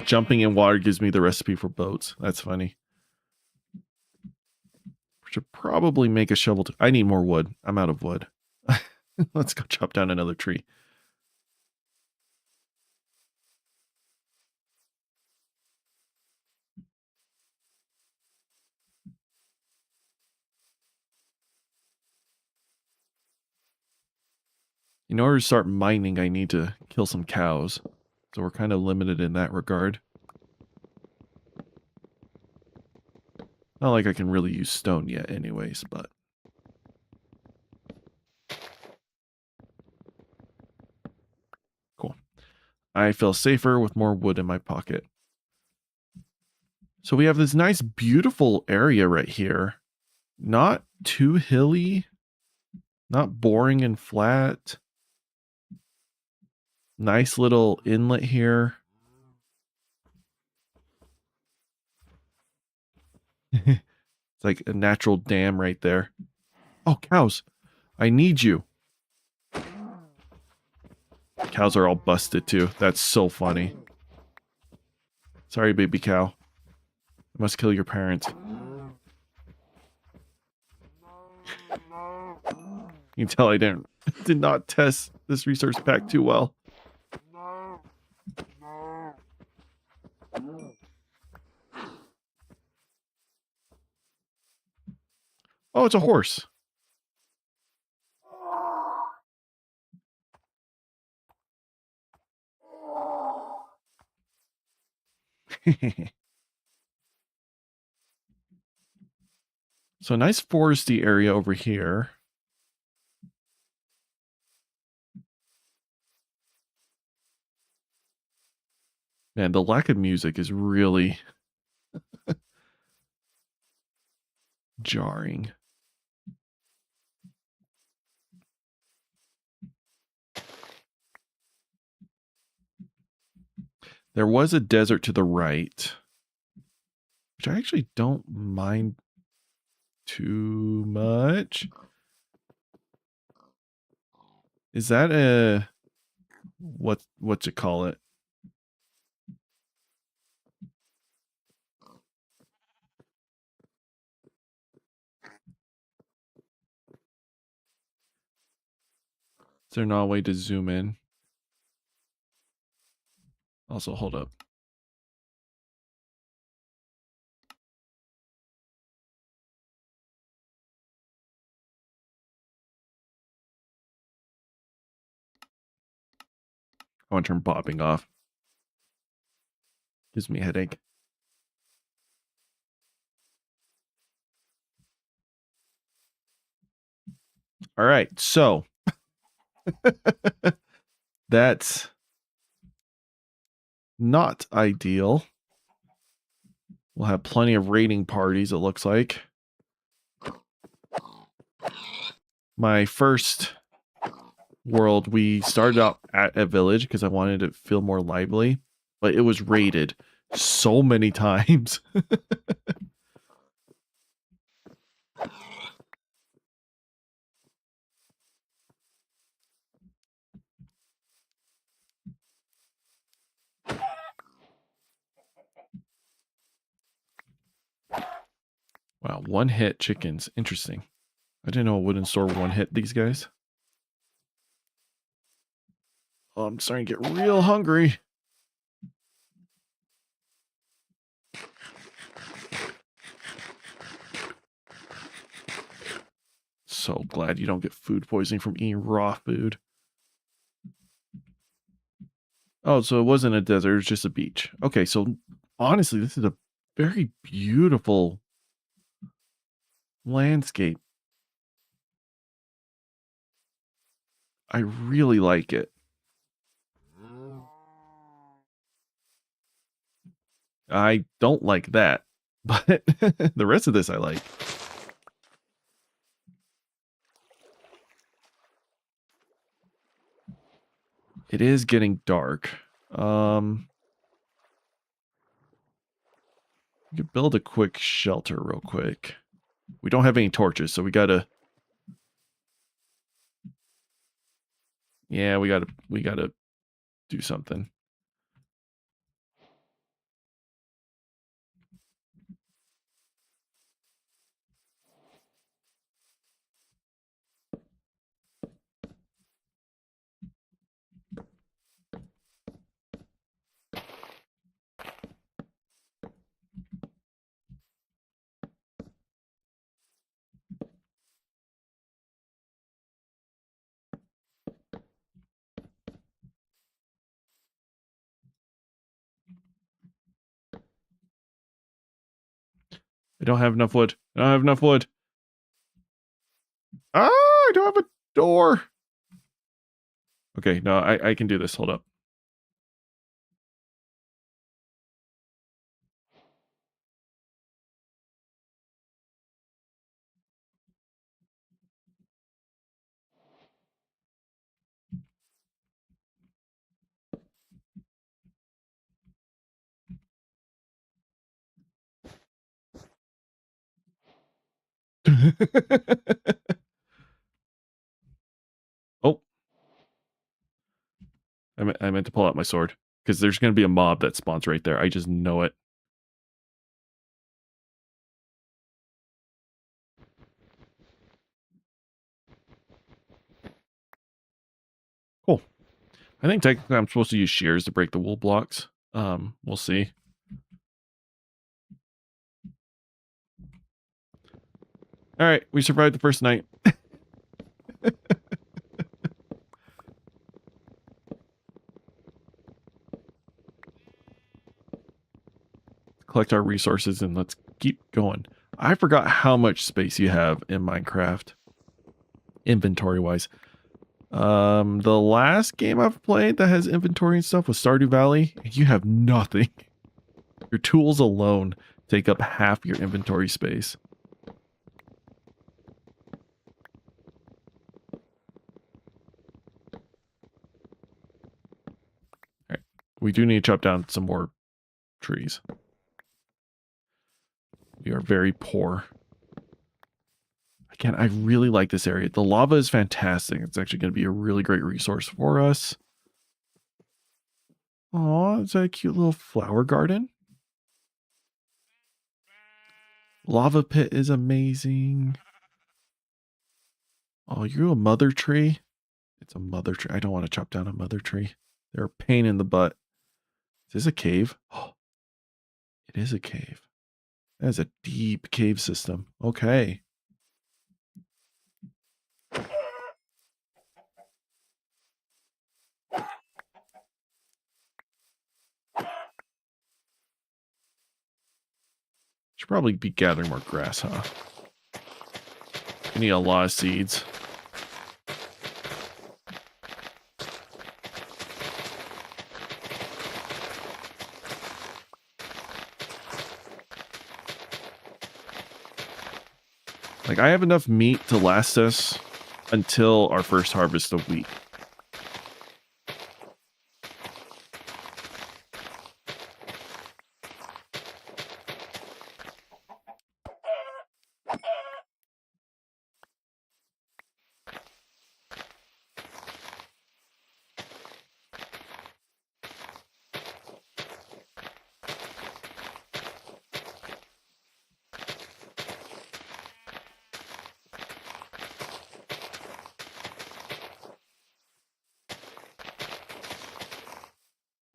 Jumping in water gives me the recipe for boats. That's funny. Should probably make a shovel. I need more wood. I'm out of wood. Let's go chop down another tree. In order to start mining, I need to kill some cows. So we're kind of limited in that regard. Not like I can really use stone yet anyways, but... Cool. I feel safer with more wood in my pocket. So we have this nice, beautiful area right here. Not too hilly. Not boring and flat. Nice little inlet here. It's like a natural dam right there. Oh, cows. I need you. Cows are all busted too. That's so funny. Sorry, baby cow. I must kill your parents. You can tell I did not test this resource pack too well. Oh, it's a horse. So nice foresty area over here. Man, the lack of music is really jarring. There was a desert to the right, which I actually don't mind too much. Is that a what you call it? Is there not a way to zoom in? Also, hold up. I want to turn popping off. Gives me a headache. All right, so that's not ideal. We'll have plenty of raiding parties, it looks like. My first world, we started out at a village because I wanted it to feel more lively, but it was raided so many times. Wow, one hit chickens. Interesting. I didn't know a wooden store one hit these guys. Oh, I'm starting to get real hungry. So glad you don't get food poisoning from eating raw food. Oh, so it wasn't a desert, it was just a beach. Okay, so honestly, this is a very beautiful landscape. I really like it. I don't like that, but the rest of this I like. It is getting dark. We could build a quick shelter real quick. We don't have any torches, so we gotta... Yeah, we gotta do something. I don't have enough wood. I don't have enough wood. Ah, I don't have a door. Okay, no, I can do this. Hold up. Oh, I meant to pull out my sword because there's going to be a mob that spawns right there. I just know it. Cool. I think technically I'm supposed to use shears to break the wool blocks. We'll see. All right, we survived the first night. Collect our resources and let's keep going. I forgot how much space you have in Minecraft, inventory-wise. The last game I've played that has inventory and stuff was Stardew Valley, and you have nothing. Your tools alone take up half your inventory space. All right, we do need to chop down some more trees. We are very poor. Again, I really like this area. The lava is fantastic. It's actually going to be a really great resource for us. Oh, is that a cute little flower garden? Lava pit is amazing. Oh, you're a mother tree? It's a mother tree. I don't want to chop down a mother tree. They're a pain in the butt. Is this a cave? Oh, it is a cave. That is a deep cave system. Okay. Should probably be gathering more grass, huh? We need a lot of seeds. Like, I have enough meat to last us until our first harvest of wheat.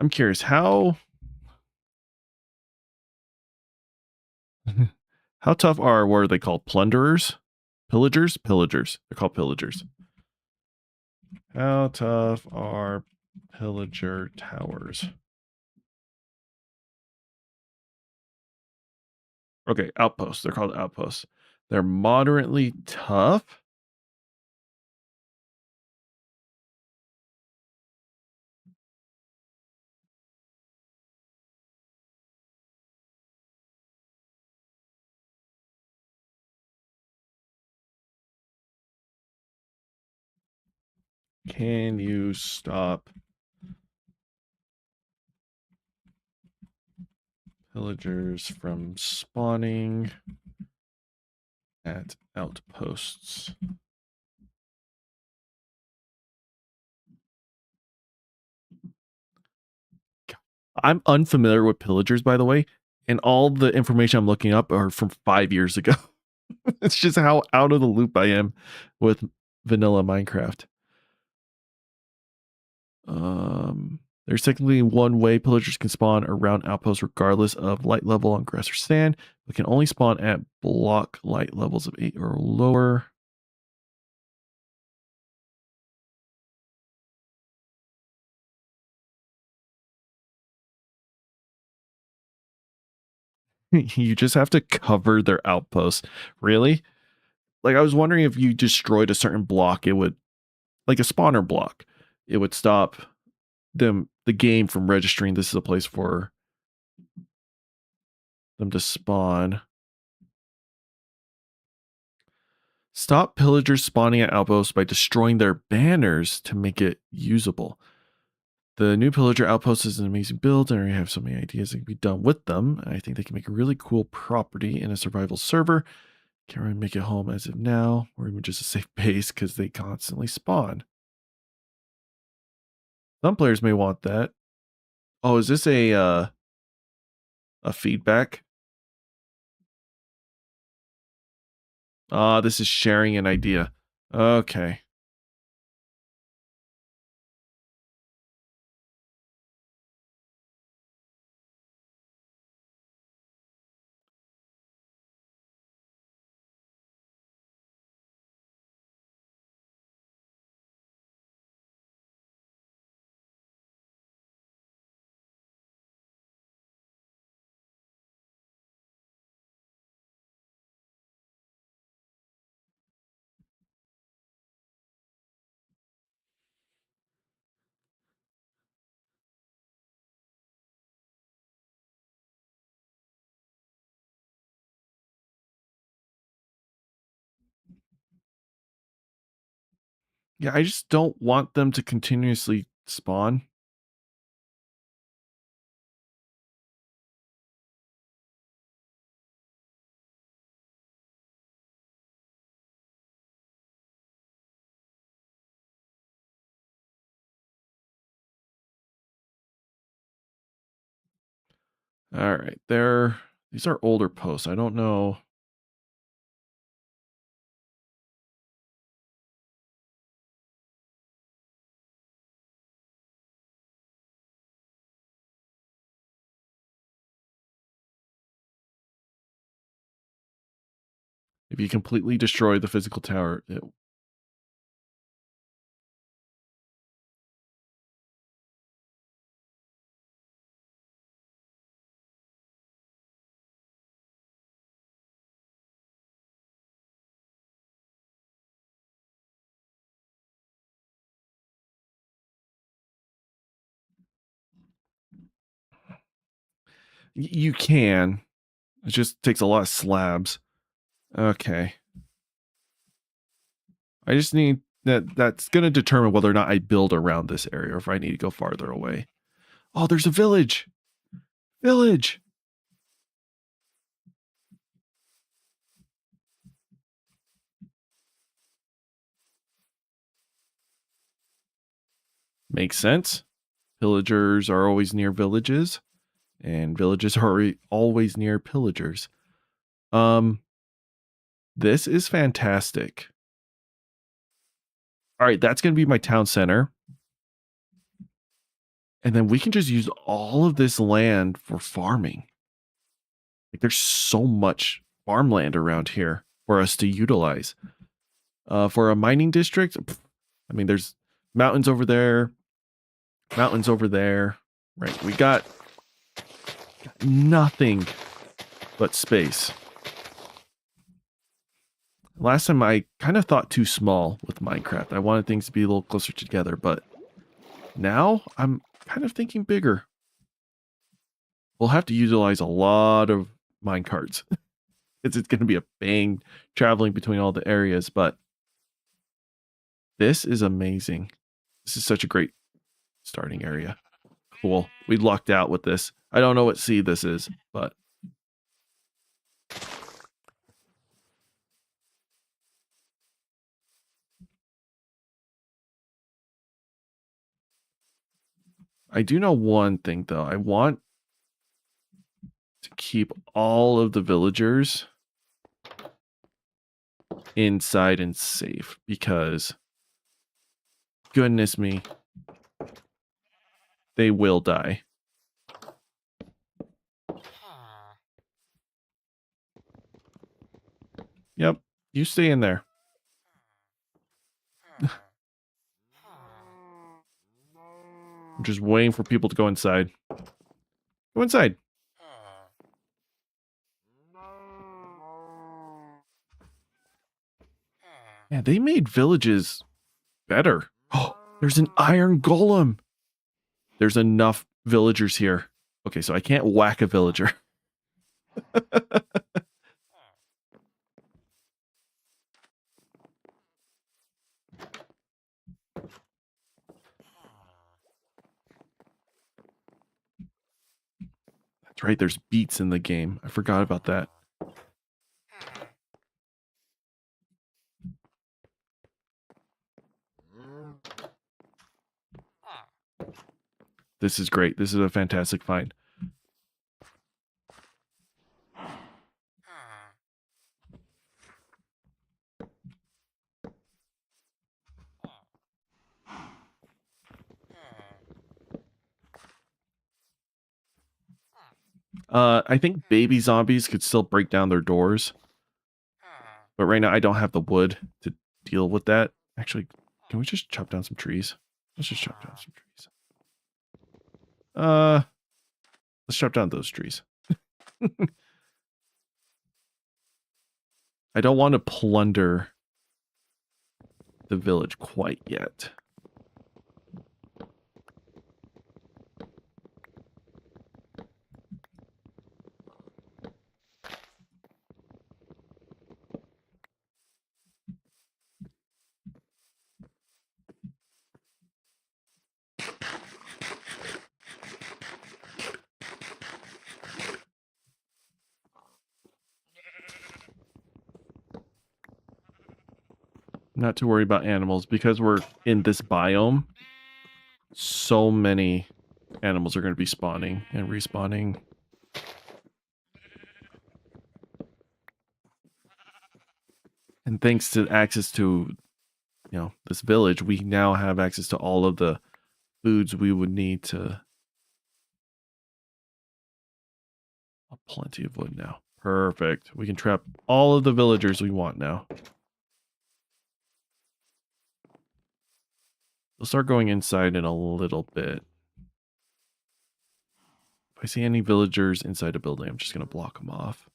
I'm curious, how how tough are, what are they called? Plunderers? Pillagers? Pillagers. They're called pillagers. How tough are pillager towers? Okay, outposts. They're called outposts. They're moderately tough. Can you stop pillagers from spawning at outposts? I'm unfamiliar with pillagers, by the way, and all the information I'm looking up are from 5 years ago. It's just how out of the loop I am with vanilla Minecraft. There's technically one way pillagers can spawn around outposts regardless of light level on grass or sand, but can only spawn at block light levels of 8 or lower. You just have to cover their outposts. Really? Like, I was wondering if you destroyed a certain block, it would, like a spawner block, it would stop the game from registering this is a place for them to spawn. Stop pillagers spawning at outposts by destroying their banners to make it usable. The new pillager outpost is an amazing build, and I have so many ideas that can be done with them. I think they can make a really cool property in a survival server. Can't really make it home as of now, or even just a safe base because they constantly spawn. Some players may want that. Oh, is this a feedback? Ah, this is sharing an idea. Okay. Yeah, I just don't want them to continuously spawn. All right, these are older posts. I don't know. If you completely destroy the physical tower, You can. It just takes a lot of slabs. Okay. I just need that's going to determine whether or not I build around this area or if I need to go farther away. Oh, there's a village. Village. Makes sense. Pillagers are always near villages, and villages are always near pillagers. This is fantastic. All right, that's going to be my town center. And then we can just use all of this land for farming. Like, there's so much farmland around here for us to utilize. For a mining district, I mean, there's mountains over there, mountains over there. Right, we got nothing but space. Last time I kind of thought too small with Minecraft. I wanted things to be a little closer together, but now I'm kind of thinking bigger. We'll have to utilize a lot of minecarts. It's going to be a bang traveling between all the areas, but this is amazing. This is such a great starting area. Cool. We lucked out with this. I don't know what seed this is, but I do know one thing though. I want to keep all of the villagers inside and safe because goodness me, they will die. Yep, you stay in there. I'm just waiting for people to go inside. Go inside. Yeah, they made villages better. Oh, there's an iron golem. There's enough villagers here. Okay, so I can't whack a villager. That's right, there's beats in the game. I forgot about that. This is great. This is a fantastic find. I think baby zombies could still break down their doors. But right now I don't have the wood to deal with that. Actually, can we just chop down some trees? Let's just chop down some trees. Let's chop down those trees. I don't want to plunder the village quite yet. Not to worry about animals because we're in this biome. So many animals are going to be spawning and respawning. And thanks to access to, this village, we now have access to all of the foods we would need to. Plenty of wood now. Perfect. We can trap all of the villagers we want now. We'll start going inside in a little bit. If I see any villagers inside a building, I'm just going to block them off.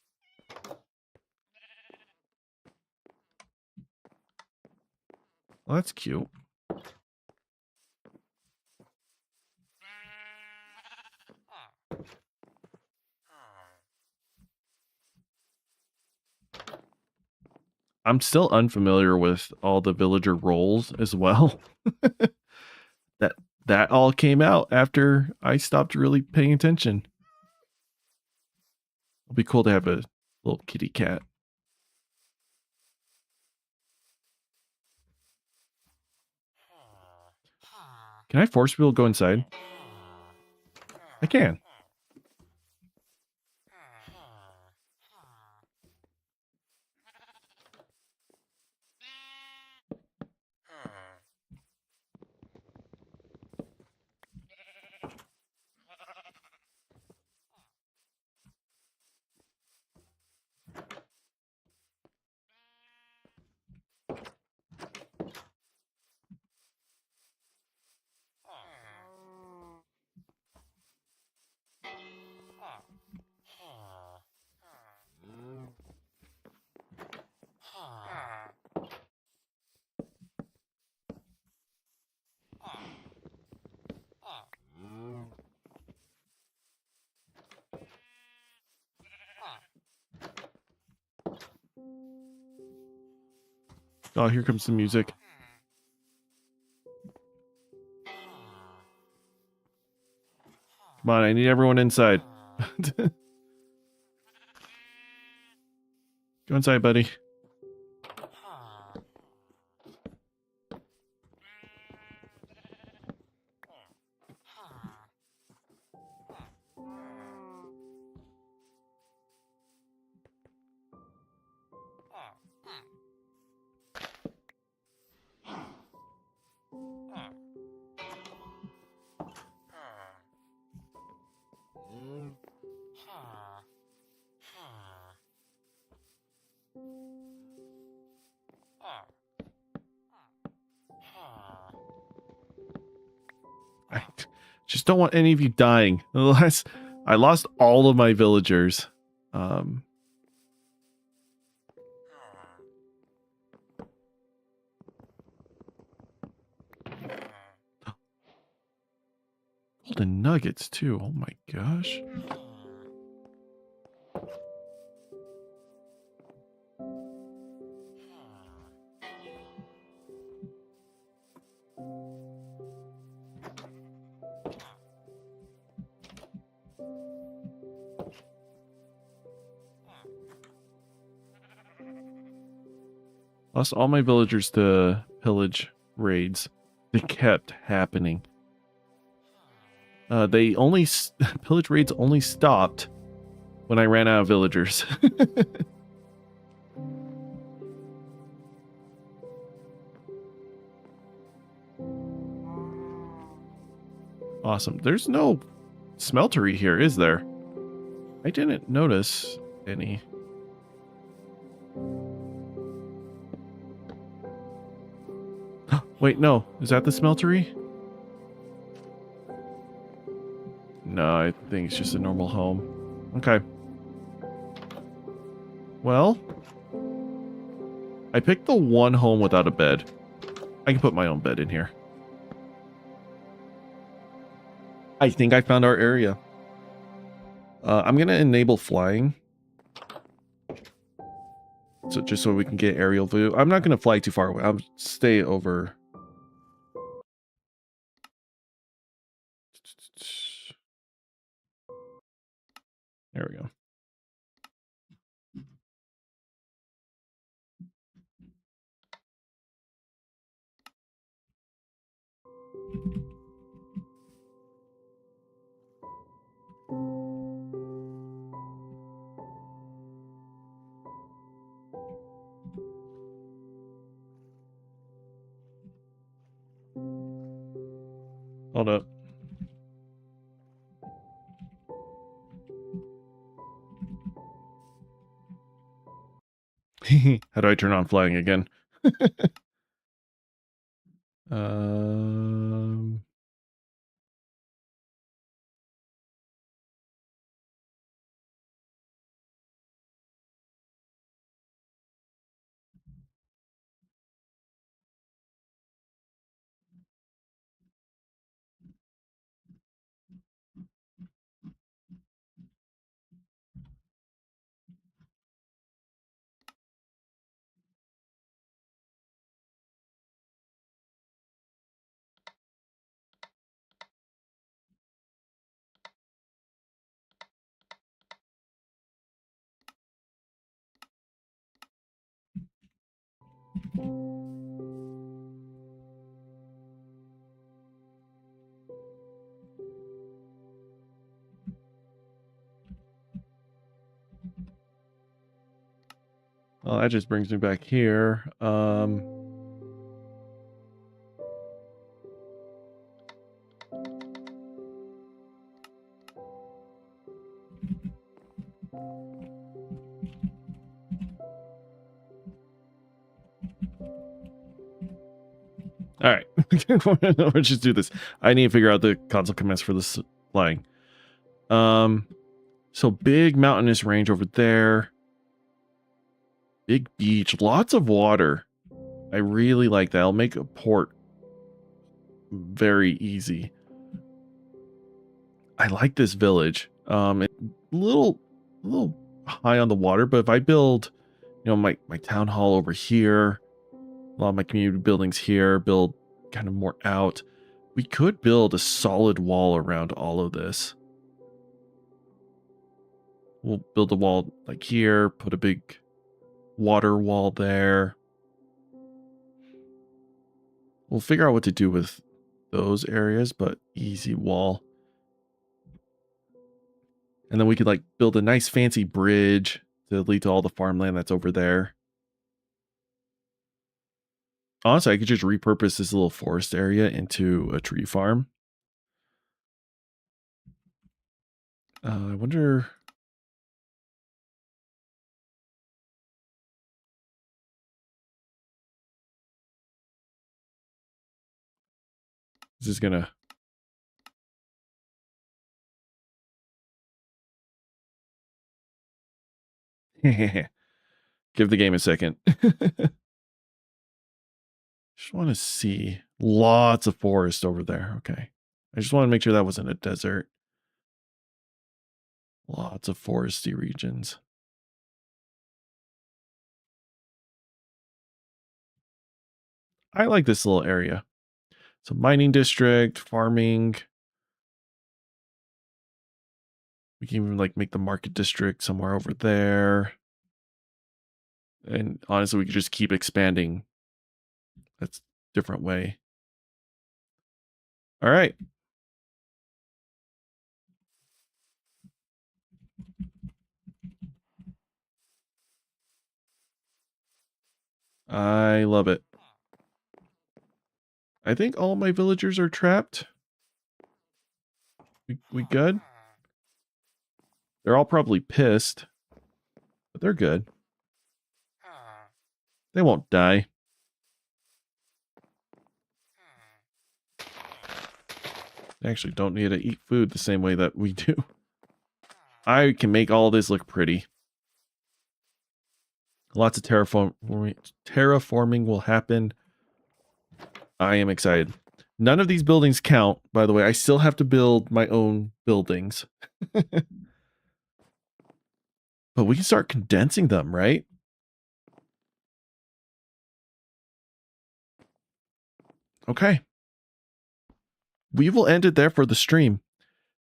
Well, that's cute. I'm still unfamiliar with all the villager roles as well. that that all came out after I stopped really paying attention. It'll be cool to have a little kitty cat. Can I force people to go inside? I can. Oh, here comes the music. Come on, I need everyone inside. Go inside, buddy. I just don't want any of you dying. Unless I lost all of my villagers. Golden nuggets too. Oh my gosh. Lost all my villagers to pillage raids. They kept happening. They only pillage raids only stopped when I ran out of villagers. Awesome. There's no smeltery here, is there? I didn't notice any. Wait, no. Is that the smeltery? No, I think it's just a normal home. Okay. Well, I picked the one home without a bed. I can put my own bed in here. I think I found our area. I'm going to enable flying. So just so we can get aerial view. I'm not going to fly too far away. I'll stay over. There we go. Hold up. How do I turn on flying again? um, Well, that just brings me back here. All right, let's just do this. I need to figure out the console commands for this flying. So big mountainous range over there. Big beach, lots of water. I really like that. I'll make a port very easy. I like this village. It's a little high on the water, but if I build, my town hall over here, a lot of my community buildings here, build kind of more out, we could build a solid wall around all of this. We'll build a wall like here, put a big water wall there. We'll figure out what to do with those areas, but easy wall. And then we could like build a nice fancy bridge to lead to all the farmland that's over there. Honestly, I could just repurpose this little forest area into a tree farm. I wonder... This is gonna... Give the game a second. Just want to see. Lots of forest over there. Okay. I just want to make sure that wasn't a desert. Lots of foresty regions. I like this little area. So mining district, farming. We can even like make the market district somewhere over there. And honestly, we could just keep expanding. That's a different way. All right. I love it. I think all my villagers are trapped. We good? They're all probably pissed, but they're good. They won't die. They actually don't need to eat food the same way that we do. I can make all this look pretty. Lots of terraforming will happen. I am excited. None of these buildings count, by the way. I still have to build my own buildings. But we can start condensing them, right? Okay. We will end it there for the stream.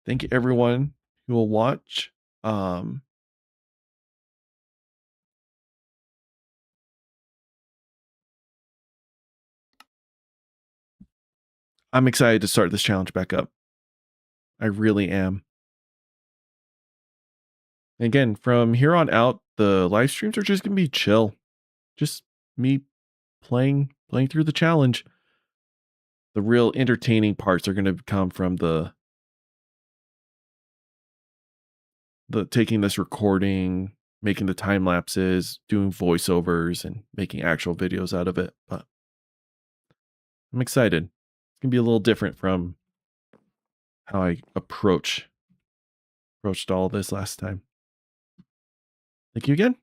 Thank you, everyone who will watch. I'm excited to start this challenge back up. I really am. Again, from here on out, the live streams are just going to be chill. Just me playing through the challenge. The real entertaining parts are going to come from the taking this recording, making the time lapses, doing voiceovers, and making actual videos out of it. But I'm excited. It's going to be a little different from how I approached all this last time. Thank you again.